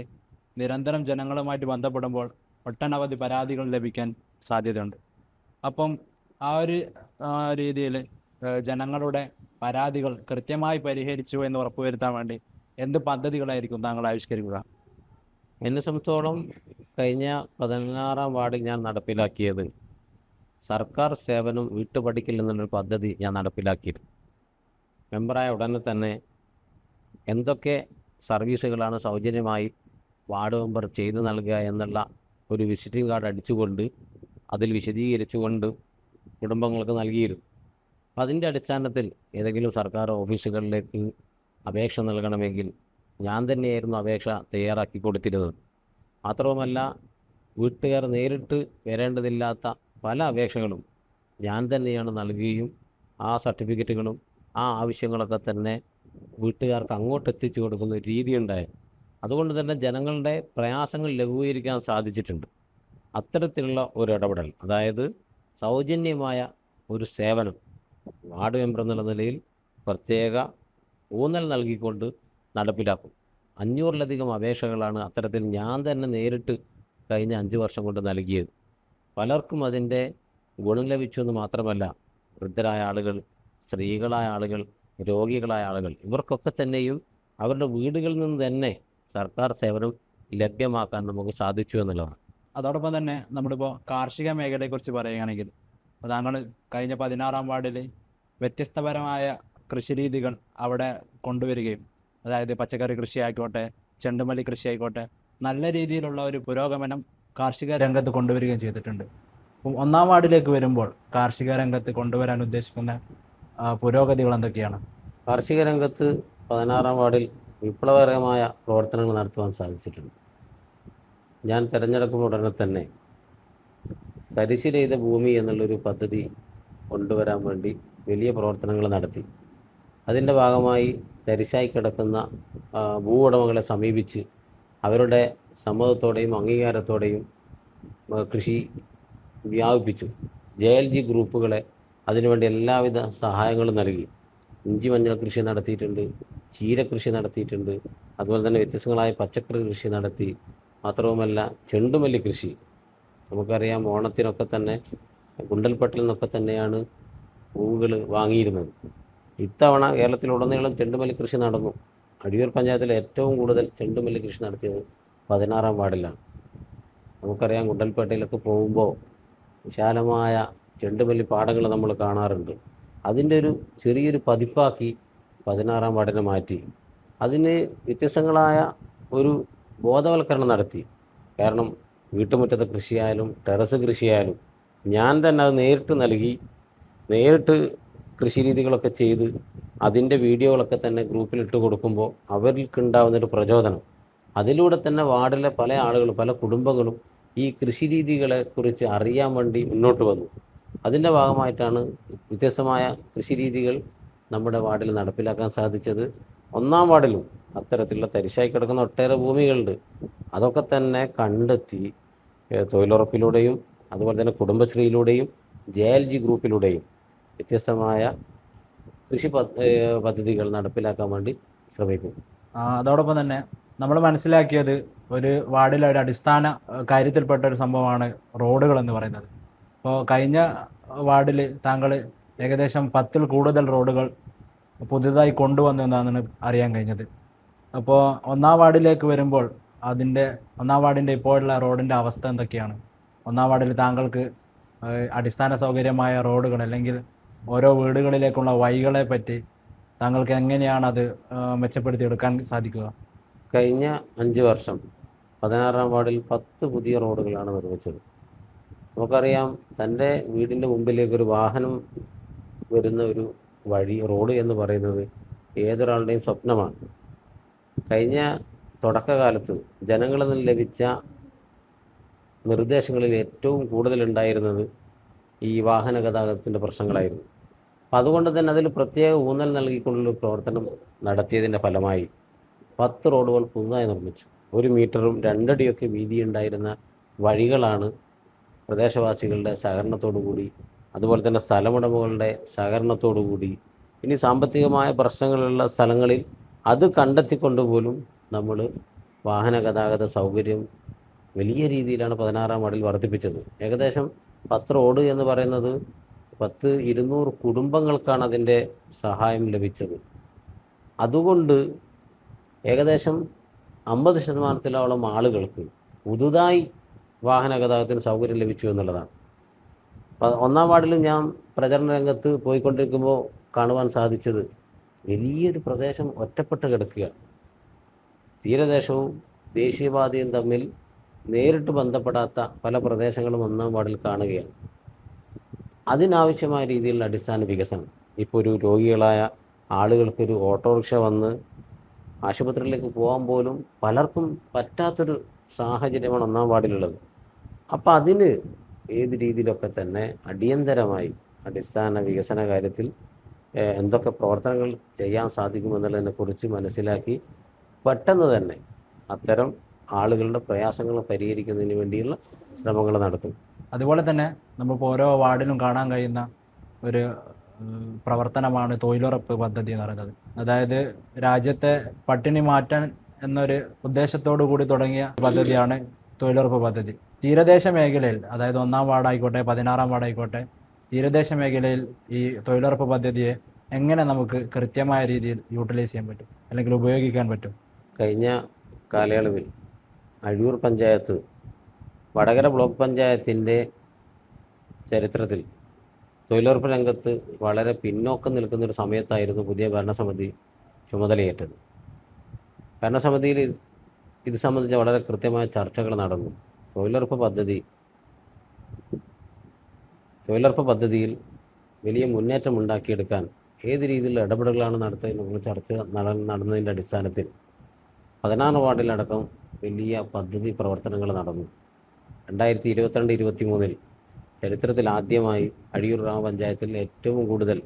നിരന്തരം ജനങ്ങളുമായിട്ട് ബന്ധപ്പെടുമ്പോൾ ഒട്ടനവധി പരാതികൾ ലഭിക്കാൻ സാധ്യതയുണ്ട്. അപ്പം ആ ഒരു രീതിയിൽ ജനങ്ങളുടെ പരാതികൾ കൃത്യമായി പരിഹരിച്ചു എന്ന് ഉറപ്പുവരുത്താൻ വേണ്ടി എന്ത് പദ്ധതികളായിരിക്കും താങ്കൾ ആവിഷ്കരിക്കുക? എന്നെ സംബന്ധിച്ചോളം കഴിഞ്ഞ 16-ാം വാർഡിൽ ഞാൻ നടപ്പിലാക്കിയത് സർക്കാർ സേവനം വീട്ടുപടിക്കൽ എന്നുള്ളൊരു പദ്ധതി ഞാൻ നടപ്പിലാക്കിയിരുന്നു. മെമ്പറായ ഉടനെ തന്നെ എന്തൊക്കെ സർവീസുകളാണ് സൗജന്യമായി വാർഡ് മെമ്പർ ചെയ്തു നൽകുക എന്നുള്ള ഒരു വിസിറ്റിംഗ് കാർഡ് അടിച്ചുകൊണ്ട് അതിൽ വിശദീകരിച്ചുകൊണ്ട് കുടുംബങ്ങൾക്ക് നൽകിയിരുന്നു. അപ്പം അതിൻ്റെ അടിസ്ഥാനത്തിൽ ഏതെങ്കിലും സർക്കാർ ഓഫീസുകളിലേക്ക് അപേക്ഷ നൽകണമെങ്കിൽ ഞാൻ തന്നെയായിരുന്നു അപേക്ഷ തയ്യാറാക്കി കൊടുത്തിരുന്നത്. മാത്രവുമല്ല, വീട്ടുകാർ നേരിട്ട് വരേണ്ടതില്ലാത്ത പല അപേക്ഷകളും ഞാൻ തന്നെയാണ് നൽകുകയും ആ സർട്ടിഫിക്കറ്റുകളും ആ ആവശ്യങ്ങളൊക്കെ തന്നെ വീട്ടുകാർക്ക് അങ്ങോട്ട് എത്തിച്ചു കൊടുക്കുന്ന ഒരു രീതിയുണ്ടായിരുന്നു. അതുകൊണ്ട് തന്നെ ജനങ്ങളുടെ പ്രയാസങ്ങൾ ലഘൂകരിക്കാൻ സാധിച്ചിട്ടുണ്ട്. അത്തരത്തിലുള്ള ഒരു ഇടപെടൽ, അതായത് സൗജന്യമായ ഒരു സേവനം വാർഡ് മെമ്പർ എന്നുള്ള നിലയിൽ പ്രത്യേക ഊന്നൽ നൽകിക്കൊണ്ട് നടപ്പിലാക്കും. 500-ലധികം അപേക്ഷകളാണ് അത്തരത്തിൽ ഞാൻ തന്നെ നേരിട്ട് കഴിഞ്ഞ 5 വർഷം കൊണ്ട് നൽകിയത്. പലർക്കും അതിൻ്റെ ഗുണം ലഭിച്ചു എന്ന് മാത്രമല്ല, വൃദ്ധരായ ആളുകൾ, സ്ത്രീകളായ ആളുകൾ, രോഗികളായ ആളുകൾ, ഇവർക്കൊക്കെ തന്നെയും അവരുടെ വീടുകളിൽ നിന്ന് തന്നെ സർക്കാർ സേവനം ലഭ്യമാക്കാൻ നമുക്ക് സാധിച്ചു എന്നുള്ളതാണ്. അതോടൊപ്പം തന്നെ നമ്മളിപ്പോൾ കാർഷിക മേഖലയെക്കുറിച്ച് പറയുകയാണെങ്കിൽ, അപ്പോൾ താങ്കൾ കഴിഞ്ഞ 16-ാം വാർഡിൽ വ്യത്യസ്തപരമായ കൃഷിരീതികൾ അവിടെ കൊണ്ടുവരികയും, അതായത് പച്ചക്കറി കൃഷി ആയിക്കോട്ടെ, ചെണ്ടുമല്ലി കൃഷി ആയിക്കോട്ടെ, നല്ല രീതിയിലുള്ള ഒരു പുരോഗമനം കാർഷിക രംഗത്ത് കൊണ്ടുവരികയും ചെയ്തിട്ടുണ്ട്. അപ്പം 1-ാം വാർഡിലേക്ക് വരുമ്പോൾ കാർഷിക രംഗത്ത് കൊണ്ടുവരാൻ ഉദ്ദേശിക്കുന്ന പുരോഗതികൾ എന്തൊക്കെയാണ്? കാർഷിക രംഗത്ത് 16-ാം വാർഡിൽ വിപ്ലവകരമായ പ്രവർത്തനങ്ങൾ നടത്തുവാൻ സാധിച്ചിട്ടുണ്ട്. ഞാൻ തിരഞ്ഞെടുക്കുന്ന ഉടനെ തന്നെ തരിശ് രഹിത ഭൂമി എന്നുള്ളൊരു പദ്ധതി കൊണ്ടുവരാൻ വേണ്ടി വലിയ പ്രവർത്തനങ്ങൾ നടത്തി. അതിൻ്റെ ഭാഗമായി തരിശായി കിടക്കുന്ന ഭൂ ഉടമകളെ സമീപിച്ച് അവരുടെ സമ്മതത്തോടെയും അംഗീകാരത്തോടെയും കൃഷി വ്യാപിപ്പിച്ചു. JLG ഗ്രൂപ്പുകളെ അതിനുവേണ്ടി എല്ലാവിധ സഹായങ്ങളും നൽകി. ഇഞ്ചി മഞ്ഞൾ കൃഷി നടത്തിയിട്ടുണ്ട്, ചീര കൃഷി നടത്തിയിട്ടുണ്ട്, അതുപോലെ തന്നെ വ്യത്യസ്തങ്ങളായ പച്ചക്കറി കൃഷി നടത്തി. മാത്രവുമല്ല, ചെണ്ടുമല്ലി കൃഷി നമുക്കറിയാം, ഓണത്തിനൊക്കെ തന്നെ ഗുണ്ടൽപേട്ടിൽ നിന്നൊക്കെ തന്നെയാണ് പൂവുകൾ വാങ്ങിയിരുന്നത്. ഇത്തവണ കേരളത്തിലുടനീളം ചെണ്ടുമല്ലി കൃഷി നടന്നു. അഴിയൂർ പഞ്ചായത്തിലെ ഏറ്റവും കൂടുതൽ ചെണ്ടുമല്ലി കൃഷി നടത്തിയത് 16-ാം വാർഡിലാണ്. നമുക്കറിയാം, ഗുണ്ടൽപേട്ടയിലൊക്കെ പോകുമ്പോൾ വിശാലമായ ചെണ്ടുമല്ലി പാടങ്ങൾ നമ്മൾ കാണാറുണ്ട്. അതിൻ്റെ ഒരു ചെറിയൊരു പതിപ്പാക്കി 16-ാം വാർഡിനെ മാറ്റി. അതിന് വ്യത്യസ്തങ്ങളായ ഒരു ബോധവൽക്കരണം നടത്തി. കാരണം വീട്ടുമുറ്റത്തെ കൃഷിയായാലും ടെറസ് കൃഷിയായാലും ഞാൻ തന്നെ അത് നേരിട്ട് നൽകി, നേരിട്ട് കൃഷി രീതികളൊക്കെ ചെയ്ത് അതിൻ്റെ വീഡിയോകളൊക്കെ തന്നെ ഗ്രൂപ്പിലിട്ട് കൊടുക്കുമ്പോൾ അവർക്കുണ്ടാകുന്നൊരു പ്രചോദനം, അതിലൂടെ തന്നെ വാർഡിലെ പല ആളുകളും, പല കുടുംബങ്ങളും ഈ കൃഷി രീതികളെക്കുറിച്ച് അറിയാൻ വേണ്ടി മുന്നോട്ട് വന്നു. അതിൻ്റെ ഭാഗമായിട്ടാണ് വ്യത്യസ്തമായ കൃഷി രീതികൾ നമ്മുടെ വാർഡിൽ നടപ്പിലാക്കാൻ സാധിച്ചത്. 1-ാം വാർഡിലും അത്തരത്തിലുള്ള തരിശായി കിടക്കുന്ന ഒട്ടേറെ ഭൂമികളുണ്ട്. അതൊക്കെ തന്നെ കണ്ടെത്തി തൊഴിലുറപ്പിലൂടെയും അതുപോലെ തന്നെ കുടുംബശ്രീയിലൂടെയും JLG ഗ്രൂപ്പിലൂടെയും വ്യത്യസ്തമായ കൃഷി പദ്ധതികൾ നടപ്പിലാക്കാൻ വേണ്ടി ശ്രമിക്കും. അതോടൊപ്പം തന്നെ നമ്മൾ മനസ്സിലാക്കിയത് ഒരു വാർഡിലെ ഒരു അടിസ്ഥാന കാര്യത്തിൽപ്പെട്ട ഒരു സംഭവമാണ് റോഡുകൾ എന്ന് പറയുന്നത്. അപ്പോൾ കഴിഞ്ഞ വാർഡിൽ താങ്കൾ ഏകദേശം 10-ൽ കൂടുതൽ റോഡുകൾ പുതുതായി കൊണ്ടുവന്നു എന്നാണ് അറിയാൻ കഴിഞ്ഞത്. അപ്പോൾ 1-ാം വാർഡിലേക്ക് വരുമ്പോൾ 1-ാം വാർഡിൻ്റെ ഇപ്പോഴുള്ള റോഡിൻ്റെ അവസ്ഥ എന്തൊക്കെയാണ്? 1-ാം വാർഡിൽ താങ്കൾക്ക് അടിസ്ഥാന സൗകര്യമായ റോഡുകൾ അല്ലെങ്കിൽ ഓരോ വീടുകളിലേക്കുള്ള വഴികളെ പറ്റി താങ്കൾക്ക് എങ്ങനെയാണ് അത് മെച്ചപ്പെടുത്തിയെടുക്കാൻ സാധിക്കുക? കഴിഞ്ഞ 5 വർഷം 16-ാം വാർഡിൽ 10 പുതിയ റോഡുകളാണ് നിർമ്മിച്ചത്. നമുക്കറിയാം, തൻ്റെ വീടിൻ്റെ മുമ്പിലേക്കൊരു വാഹനം വരുന്ന ഒരു വഴി, റോഡ് എന്ന് പറയുന്നത് ഏതൊരാളുടെയും സ്വപ്നമാണ്. കഴിഞ്ഞ തുടക്കകാലത്ത് ജനങ്ങളിൽ നിന്ന് ലഭിച്ച നിർദ്ദേശങ്ങളിൽ ഏറ്റവും കൂടുതലുണ്ടായിരുന്നത് ഈ വാഹന ഗതാഗതത്തിൻ്റെ പ്രശ്നങ്ങളായിരുന്നു. അപ്പം അതുകൊണ്ട് തന്നെ അതിൽ പ്രത്യേക ഊന്നൽ നൽകിക്കൊണ്ടുള്ള പ്രവർത്തനം നടത്തിയതിൻ്റെ ഫലമായി 10 റോഡുകൾ പുതുതായി നിർമ്മിച്ചു. 1 മീറ്ററും 2 അടിയൊക്കെ വീതിയുണ്ടായിരുന്ന വഴികളാണ് പ്രദേശവാസികളുടെ സഹകരണത്തോടു കൂടി, അതുപോലെ തന്നെ സ്ഥലമുടമകളുടെ സഹകരണത്തോടു കൂടി, ഇനി സാമ്പത്തികമായ പ്രശ്നങ്ങളുള്ള സ്ഥലങ്ങളിൽ അത് കണ്ടെത്തിക്കൊണ്ടുപോലും നമ്മൾ വാഹന ഗതാഗത സൗകര്യം വലിയ രീതിയിലാണ് 16-ാം വാർഡിൽ വർദ്ധിപ്പിച്ചത്. ഏകദേശം 10 റോഡ് എന്ന് പറയുന്നത് 200 കുടുംബങ്ങൾക്കാണ് അതിൻ്റെ സഹായം ലഭിച്ചത്. അതുകൊണ്ട് ഏകദേശം 50% ആളുകൾക്ക് പുതുതായി വാഹന ഗതാഗതത്തിന് സൗകര്യം ലഭിച്ചു എന്നുള്ളതാണ്. ഒന്നാം വാർഡിലും ഞാൻ പ്രചരണ രംഗത്ത് പോയിക്കൊണ്ടിരിക്കുമ്പോൾ കാണുവാൻ സാധിച്ചത് വലിയൊരു പ്രദേശം ഒറ്റപ്പെട്ട് കിടക്കുകയാണ്. തീരദേശവും ദേശീയപാതയും തമ്മിൽ നേരിട്ട് ബന്ധപ്പെടാത്ത പല പ്രദേശങ്ങളും ഒന്നാം വാർഡിൽ കാണുകയാണ്. അതിനാവശ്യമായ രീതിയിലുള്ള അടിസ്ഥാന വികസനം, ഇപ്പോൾ ഒരു രോഗികളായ ആളുകൾക്കൊരു ഓട്ടോറിക്ഷ വന്ന് ആശുപത്രിയിലേക്ക് പോകാൻ പോലും പലർക്കും പറ്റാത്തൊരു സാഹചര്യമാണ് ഒന്നാം വാർഡിലുള്ളത്. അപ്പോൾ അതിന് ഏത് രീതിയിലൊക്കെ തന്നെ അടിയന്തരമായി അടിസ്ഥാന വികസന കാര്യത്തിൽ എന്തൊക്കെ പ്രവർത്തനങ്ങൾ ചെയ്യാൻ സാധിക്കുമെന്നുള്ളതിനെക്കുറിച്ച് മനസ്സിലാക്കി പെട്ടെന്ന് തന്നെ അത്തരം ആളുകളുടെ പ്രയാസങ്ങൾ പരിഹരിക്കുന്നതിന് വേണ്ടിയുള്ള ശ്രമങ്ങൾ നടത്തും. അതുപോലെ തന്നെ നമ്മളിപ്പോൾ ഓരോ വാർഡിലും കാണാൻ കഴിയുന്ന ഒരു പ്രവർത്തനമാണ് തൊഴിലുറപ്പ് പദ്ധതി എന്ന് പറയുന്നത്. അതായത് രാജ്യത്തെ പട്ടിണി മാറ്റാൻ എന്നൊരു ഉദ്ദേശത്തോടു കൂടി തുടങ്ങിയ പദ്ധതിയാണ് തൊഴിലുറപ്പ് പദ്ധതി. തീരദേശ മേഖലയിൽ, അതായത് 1-ാം വാർഡായിക്കോട്ടെ 16-ാം വാർഡായിക്കോട്ടെ, തീരദേശ മേഖലയിൽ ഈ തൊഴിലുറപ്പ് പദ്ധതിയെ എങ്ങനെ നമുക്ക് കൃത്യമായ രീതിയിൽ യൂട്ടിലൈസ് ചെയ്യാൻ പറ്റും, അല്ലെങ്കിൽ ഉപയോഗിക്കാൻ പറ്റും? കഴിഞ്ഞ കാലയളവിൽ അഴിയൂർ പഞ്ചായത്ത് വടകര ബ്ലോക്ക് പഞ്ചായത്തിൻ്റെ ചരിത്രത്തിൽ തൊഴിലുറപ്പ് രംഗത്ത് വളരെ പിന്നോക്കം നിൽക്കുന്നൊരു സമയത്തായിരുന്നു പുതിയ ഭരണസമിതി ചുമതലയേറ്റത്. ഭരണസമിതിയിൽ ഇത് സംബന്ധിച്ച് വളരെ കൃത്യമായ ചർച്ചകൾ നടന്നു. തൊഴിലുറപ്പ് പദ്ധതിയിൽ വലിയ മുന്നേറ്റം ഉണ്ടാക്കിയെടുക്കാൻ ഏത് രീതിയിലുള്ള ഇടപെടലുകളാണ് നടത്തുന്നതിനുള്ള ചർച്ച നടന്നതിൻ്റെ അടിസ്ഥാനത്തിൽ 16 വാർഡിലടക്കം വലിയ പദ്ധതി പ്രവർത്തനങ്ങൾ നടന്നു. 2022-23 ചരിത്രത്തിൽ ആദ്യമായി അഴിയൂർ ഗ്രാമപഞ്ചായത്തിൽ ഏറ്റവും കൂടുതൽ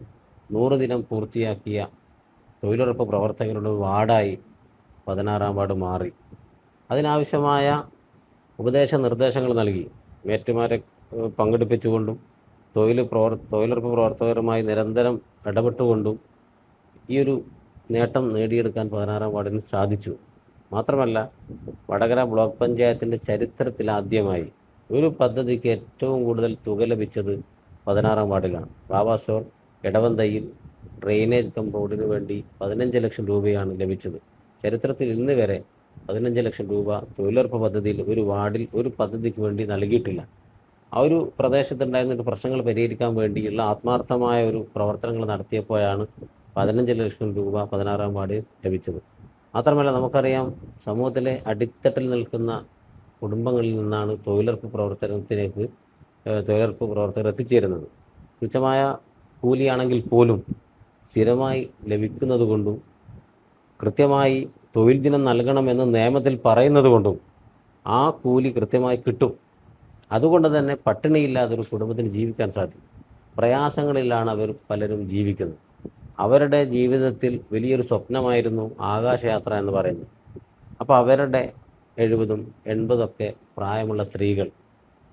100 ദിനം പൂർത്തിയാക്കിയ തൊഴിലുറപ്പ് പ്രവർത്തകരുടെ വാർഡായി 16-ാം വാർഡ് മാറി. അതിനാവശ്യമായ ഉപദേശ നിർദ്ദേശങ്ങൾ നൽകി മേറ്റുമാരെ പങ്കെടുപ്പിച്ചുകൊണ്ടും തൊഴിലുറപ്പ് പ്രവർത്തകരുമായി നിരന്തരം ഇടപെട്ടുകൊണ്ടും ഈ ഒരു നേട്ടം നേടിയെടുക്കാൻ 16-ാം വാർഡിന് സാധിച്ചു. മാത്രമല്ല, വടകര ബ്ലോക്ക് പഞ്ചായത്തിൻ്റെ ചരിത്രത്തിൽ ആദ്യമായി ഒരു പദ്ധതിക്ക് ഏറ്റവും കൂടുതൽ തുക ലഭിച്ചത് 16-ാം വാർഡിലാണ്. ബാബ സ്റ്റോർ എടവന്തയിൽ ഡ്രെയിനേജ് കം റോഡിന് വേണ്ടി 15 ലക്ഷം രൂപയാണ് ലഭിച്ചത്. ചരിത്രത്തിൽ ഇന്ന് വരെ 15 ലക്ഷം രൂപ തൊഴിലുറപ്പ് പദ്ധതിയിൽ ഒരു വാർഡിൽ ഒരു പദ്ധതിക്ക് വേണ്ടി നൽകിയിട്ടില്ല. ആ ഒരു പ്രദേശത്തുണ്ടായിരുന്ന പ്രശ്നങ്ങൾ പരിഹരിക്കാൻ വേണ്ടിയുള്ള ആത്മാർത്ഥമായ ഒരു പ്രവർത്തനങ്ങൾ നടത്തിയപ്പോഴാണ് 15 ലക്ഷം രൂപ 16-ാം വാർഡിൽ ലഭിച്ചത്. മാത്രമല്ല, നമുക്കറിയാം, സമൂഹത്തിലെ അടിത്തട്ടിൽ നിൽക്കുന്ന കുടുംബങ്ങളിൽ നിന്നാണ് തൊഴിലുറപ്പ് പ്രവർത്തകർ എത്തിച്ചേരുന്നത്. തുച്ഛമായ കൂലിയാണെങ്കിൽ പോലും സ്ഥിരമായി ലഭിക്കുന്നത് കൊണ്ടും കൃത്യമായി തൊഴിൽ ദിനം നൽകണമെന്ന് നിയമത്തിൽ പറയുന്നത് കൊണ്ടും ആ കൂലി കൃത്യമായി കിട്ടും. അതുകൊണ്ട് തന്നെ പട്ടിണിയില്ലാതൊരു കുടുംബത്തിന് ജീവിക്കാൻ സാധിക്കും. പ്രയാസങ്ങളിലാണ് അവർ പലരും ജീവിക്കുന്നത്. അവരുടെ ജീവിതത്തിൽ വലിയൊരു സ്വപ്നമായിരുന്നു ആകാശയാത്ര എന്ന് പറയുന്നത്. അപ്പോൾ അവരുടെ 70-80 പ്രായമുള്ള സ്ത്രീകൾ,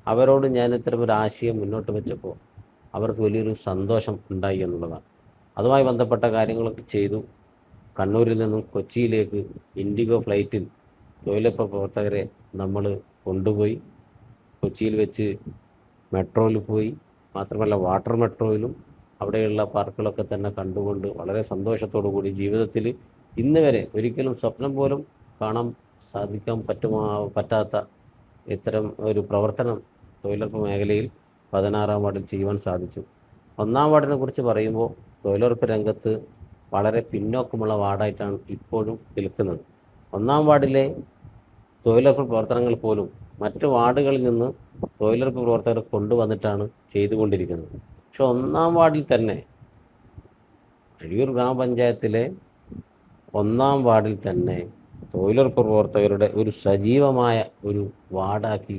അവരോട് ഞാൻ ഇത്തരമൊരു ആശയം മുന്നോട്ട് വെച്ചപ്പോൾ അവർക്ക് വലിയൊരു സന്തോഷം ഉണ്ടായി എന്നുള്ളതാണ്. അതുമായി ബന്ധപ്പെട്ട കാര്യങ്ങളൊക്കെ ചെയ്തു. കണ്ണൂരിൽ നിന്നും കൊച്ചിയിലേക്ക് ഇൻഡിഗോ ഫ്ലൈറ്റിൽ തൊഴിലുറപ്പ് പ്രവർത്തകരെ നമ്മൾ കൊണ്ടുപോയി. കൊച്ചിയിൽ വെച്ച് മെട്രോയിൽ പോയി, മാത്രമല്ല വാട്ടർ മെട്രോയിലും അവിടെയുള്ള പാർക്കുകളൊക്കെ തന്നെ കണ്ടുകൊണ്ട് വളരെ സന്തോഷത്തോടു കൂടി ജീവിതത്തിൽ ഇന്ന് വരെ ഒരിക്കലും സ്വപ്നം പോലും കാണാൻ പറ്റാത്ത ഇത്തരം ഒരു പ്രവർത്തനം തൊഴിലുറപ്പ് മേഖലയിൽ 16-ാം വാർഡിൽ ചെയ്യുവാൻ സാധിച്ചു. 1-ാം വാർഡിനെ കുറിച്ച് പറയുമ്പോൾ തൊഴിലുറപ്പ് രംഗത്ത് വളരെ പിന്നോക്കമുള്ള വാർഡായിട്ടാണ് ഇപ്പോഴും നിൽക്കുന്നത്. 1-ാം വാർഡിലെ തൊഴിലുറപ്പ് പ്രവർത്തനങ്ങൾ പോലും മറ്റ് വാർഡുകളിൽ നിന്ന് തൊഴിലുറപ്പ് പ്രവർത്തകർ കൊണ്ടുവന്നിട്ടാണ് ചെയ്തുകൊണ്ടിരിക്കുന്നത്. പക്ഷെ 1-ാം വാർഡിൽ തന്നെ, അഴിയൂർ ഗ്രാമപഞ്ചായത്തിലെ 1-ാം വാർഡിൽ തന്നെ തൊഴിലുറപ്പ് പ്രവർത്തകരുടെ ഒരു സജീവമായ ഒരു വാർഡാക്കി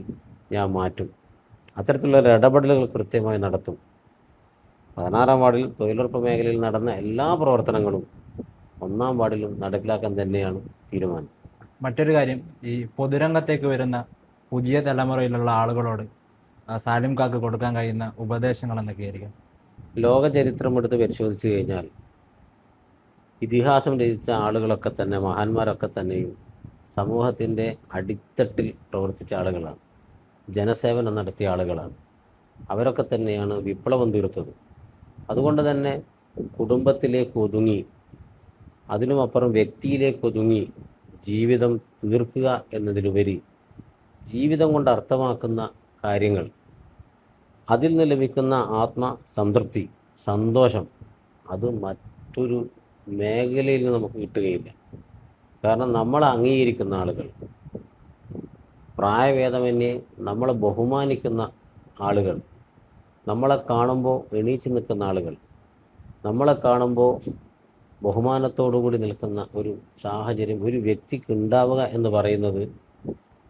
ഞാൻ മാറ്റും. അത്തരത്തിലുള്ള ഇടപെടലുകൾ കൃത്യമായി നടത്തും. 16-ാം വാർഡിൽ തൊഴിലുറപ്പ് മേഖലയിൽ നടന്ന എല്ലാ പ്രവർത്തനങ്ങളും 1-ാം വാർഡിലും നടപ്പിലാക്കാൻ തന്നെയാണ് തീരുമാനം. മറ്റൊരു കാര്യം, ഈ പൊതുരംഗത്തേക്ക് വരുന്ന പുതിയ തലമുറയിലുള്ള ആളുകളോട് സാലിം കാക്ക് കൊടുക്കാൻ കഴിയുന്ന ഉപദേശങ്ങൾ എന്തൊക്കെയായിരിക്കും? ലോക ചരിത്രം എടുത്ത് പരിശോധിച്ച് കഴിഞ്ഞാൽ ഇതിഹാസം രചിച്ച ആളുകളൊക്കെ തന്നെ, മഹാന്മാരൊക്കെ തന്നെയും സമൂഹത്തിൻ്റെ അടിത്തട്ടിൽ പ്രവർത്തിച്ച ആളുകളാണ്, ജനസേവനം നടത്തിയ ആളുകളാണ്. അവരൊക്കെ തന്നെയാണ് വിപ്ലവം തീർത്തത്. അതുകൊണ്ട് തന്നെ കുടുംബത്തിലേക്ക് ഒതുങ്ങി, അതിനുമപ്പുറം വ്യക്തിയിലേക്ക് ഒതുങ്ങി ജീവിതം തീർക്കുക എന്നതിലുപരി ജീവിതം കൊണ്ട് അർത്ഥമാക്കുന്ന കാര്യങ്ങൾ, അതിൽ നിന്ന് ലഭിക്കുന്ന ആത്മസംതൃപ്തി, സന്തോഷം, അത് മറ്റൊരു മേഖലയിൽ നിന്ന് നമുക്ക് കിട്ടുകയില്ല. കാരണം നമ്മളെ അംഗീകരിക്കുന്ന ആളുകൾ, പ്രായഭേദമന്യേ നമ്മളെ ബഹുമാനിക്കുന്ന ആളുകൾ, നമ്മളെ കാണുമ്പോൾ എണീച്ച് നിൽക്കുന്ന ആളുകൾ, നമ്മളെ കാണുമ്പോൾ ബഹുമാനത്തോടു കൂടി നിൽക്കുന്ന ഒരു സാഹചര്യം ഒരു വ്യക്തിക്ക് ഉണ്ടാവുക എന്ന് പറയുന്നത്,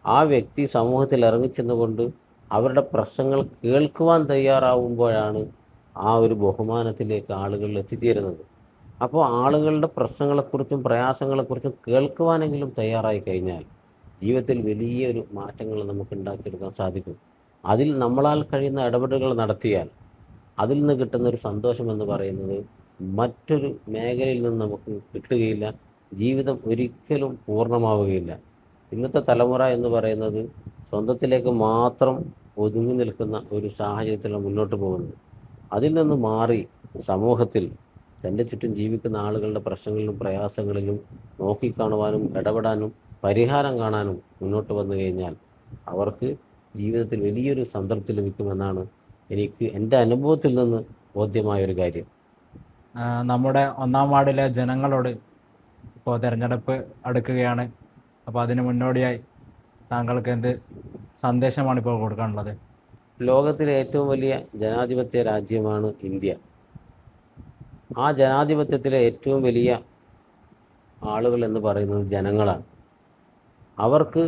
ആ വ്യക്തി സമൂഹത്തിൽ ഇറങ്ങിച്ചെന്നുകൊണ്ട് അവരുടെ പ്രശ്നങ്ങൾ കേൾക്കുവാൻ തയ്യാറാവുമ്പോഴാണ് ആ ഒരു ബഹുമാനത്തിലേക്ക് ആളുകൾ എത്തിച്ചേരുന്നത്. അപ്പോൾ ആളുകളുടെ പ്രശ്നങ്ങളെക്കുറിച്ചും പ്രയാസങ്ങളെക്കുറിച്ചും കേൾക്കുവാനെങ്കിലും തയ്യാറായി കഴിഞ്ഞാൽ ജീവിതത്തിൽ വലിയൊരു മാറ്റങ്ങൾ നമുക്ക് ഉണ്ടാക്കിയെടുക്കാൻ സാധിക്കും. അതിൽ നമ്മളാൽ കഴിയുന്ന ഇടപെടലുകൾ നടത്തിയാൽ അതിൽ നിന്ന് കിട്ടുന്ന ഒരു സന്തോഷം എന്ന് പറയുന്നത് മറ്റൊരു മേഖലയിൽ നിന്ന് നമുക്ക് കിട്ടുകയില്ല. ജീവിതം ഒരിക്കലും പൂർണ്ണമാവുകയില്ല. ഇന്നത്തെ തലമുറ എന്ന് പറയുന്നത് സ്വന്തത്തിലേക്ക് മാത്രം ഒതുങ്ങി നിൽക്കുന്ന ഒരു സാഹചര്യത്തിലാണ് മുന്നോട്ട് പോകുന്നത്. അതിൽ നിന്ന് മാറി സമൂഹത്തിൽ തൻ്റെ ചുറ്റും ജീവിക്കുന്ന ആളുകളുടെ പ്രശ്നങ്ങളിലും പ്രയാസങ്ങളിലും നോക്കിക്കാണുവാനും ഇടപെടാനും പരിഹാരം കാണാനും മുന്നോട്ട് വന്നു കഴിഞ്ഞാൽ അവർക്ക് ജീവിതത്തിൽ വലിയൊരു സംതൃപ്തി ലഭിക്കുമെന്നാണ് എനിക്ക് എൻ്റെ അനുഭവത്തിൽ നിന്ന് ബോധ്യമായൊരു കാര്യം. നമ്മുടെ 1-ാം വാർഡിലെ ജനങ്ങളോട് ഇപ്പോൾ തിരഞ്ഞെടുപ്പ് അടുക്കുകയാണ്. അപ്പോൾ അതിന് മുന്നോടിയായി താങ്കൾക്ക് എന്ത് സന്ദേശമാണ് ഇപ്പോൾ കൊടുക്കാനുള്ളത്? ലോകത്തിലെ ഏറ്റവും വലിയ ജനാധിപത്യ രാജ്യമാണ് ഇന്ത്യ. ആ ജനാധിപത്യത്തിലെ ഏറ്റവും വലിയ ആളുകൾ എന്ന് പറയുന്നത് ജനങ്ങളാണ്. അവർക്ക്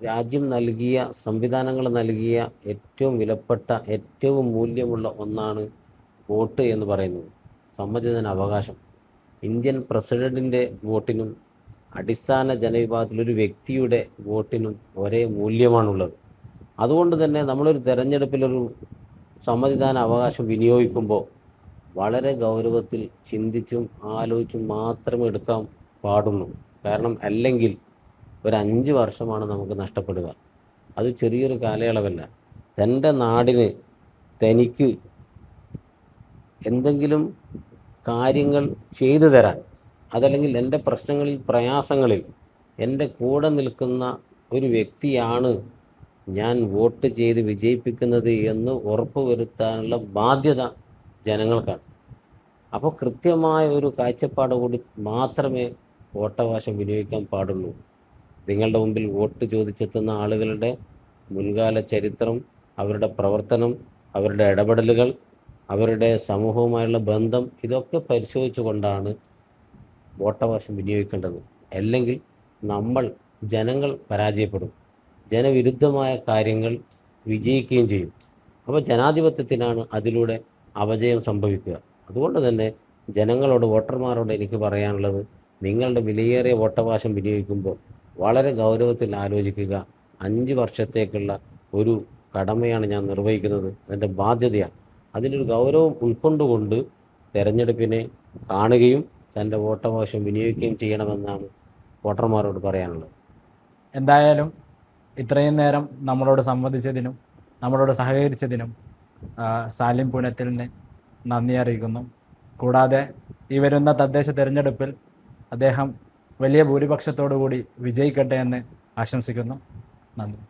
രാജ്യം നൽകിയ, സംവിധാനങ്ങൾ നൽകിയ ഏറ്റവും വിലപ്പെട്ട, ഏറ്റവും മൂല്യമുള്ള ഒന്നാണ് വോട്ട് എന്ന് പറയുന്നത്, സമ്മതിദാന അവകാശം. ഇന്ത്യൻ പ്രസിഡൻറ്റിൻ്റെ വോട്ടിനും അടിസ്ഥാന ജനവിഭാഗത്തിലൊരു വ്യക്തിയുടെ വോട്ടിനും ഒരേ മൂല്യമാണുള്ളത്. അതുകൊണ്ട് തന്നെ നമ്മളൊരു തെരഞ്ഞെടുപ്പിലൊരു സമ്മതിദാന അവകാശം വിനിയോഗിക്കുമ്പോൾ വളരെ ഗൗരവത്തിൽ ചിന്തിച്ചും ആലോചിച്ചും മാത്രമേ എടുക്കാൻ പാടുള്ളൂ. കാരണം അല്ലെങ്കിൽ ഒരു 5 വർഷമാണ് നമുക്ക് നഷ്ടപ്പെടുക. അത് ചെറിയൊരു കാലയളവല്ല. തൻ്റെ നാടിന്, തനിക്ക് എന്തെങ്കിലും കാര്യങ്ങൾ ചെയ്തു തരാൻ, അതല്ലെങ്കിൽ എൻ്റെ പ്രശ്നങ്ങളിൽ പ്രയാസങ്ങളിൽ എൻ്റെ കൂടെ നിൽക്കുന്ന ഒരു വ്യക്തിയാണ് ഞാൻ വോട്ട് ചെയ്ത് വിജയിപ്പിക്കുന്നത് എന്ന് ഉറപ്പുവരുത്താനുള്ള ബാധ്യത ജനങ്ങൾക്കാണ്. അപ്പോൾ കൃത്യമായ ഒരു കാഴ്ചപ്പാട് കൂടി മാത്രമേ വോട്ടവകാശം വിനിയോഗിക്കാൻ പാടുള്ളൂ. നിങ്ങളുടെ മുമ്പിൽ വോട്ട് ചോദിച്ചെത്തുന്ന ആളുകളുടെ മുൻകാല ചരിത്രം, അവരുടെ പ്രവർത്തനം, അവരുടെ ഇടപെടലുകൾ, അവരുടെ സമൂഹവുമായുള്ള ബന്ധം, ഇതൊക്കെ പരിശോധിച്ചുകൊണ്ടാണ് വോട്ടവകാശം വിനിയോഗിക്കേണ്ടത്. അല്ലെങ്കിൽ ജനങ്ങൾ പരാജയപ്പെടും, ജനവിരുദ്ധമായ കാര്യങ്ങൾ വിജയിക്കുകയും ചെയ്യും. അപ്പോൾ ജനാധിപത്യത്തിനാണ് അതിലൂടെ അപജയം സംഭവിക്കുക. അതുകൊണ്ട് തന്നെ ജനങ്ങളോട്, വോട്ടർമാരോട് എനിക്ക് പറയാനുള്ളത്, നിങ്ങളുടെ വിലയേറിയ വോട്ടവകാശം വിനിയോഗിക്കുമ്പോൾ വളരെ ഗൗരവത്തിൽ ആലോചിക്കുക. 5 വർഷത്തേക്കുള്ള ഒരു കടമയാണ് ഞാൻ നിർവഹിക്കുന്നത്, എൻ്റെ ബാധ്യതയാണ്. അതിനൊരു ഗൗരവം ഉൾക്കൊണ്ടുകൊണ്ട് തെരഞ്ഞെടുപ്പിനെ കാണുകയും തൻ്റെ വോട്ടവകാശം വിനിയോഗിക്കുകയും ചെയ്യണമെന്നാണ് വോട്ടർമാരോട് പറയാനുള്ളത്. എന്തായാലും ഇത്രയും നേരം നമ്മളോട് സംവദിച്ചതിനും നമ്മളോട് സഹകരിച്ചതിനും സാലിം പുനത്തിലിന് നന്ദി അറിയിക്കുന്നു. കൂടാതെ ഈ വരുന്ന തദ്ദേശ തിരഞ്ഞെടുപ്പിൽ അദ്ദേഹം വലിയ ഭൂരിപക്ഷത്തോടു കൂടി വിജയിക്കട്ടെ എന്ന് ആശംസിക്കുന്നു. നന്ദി.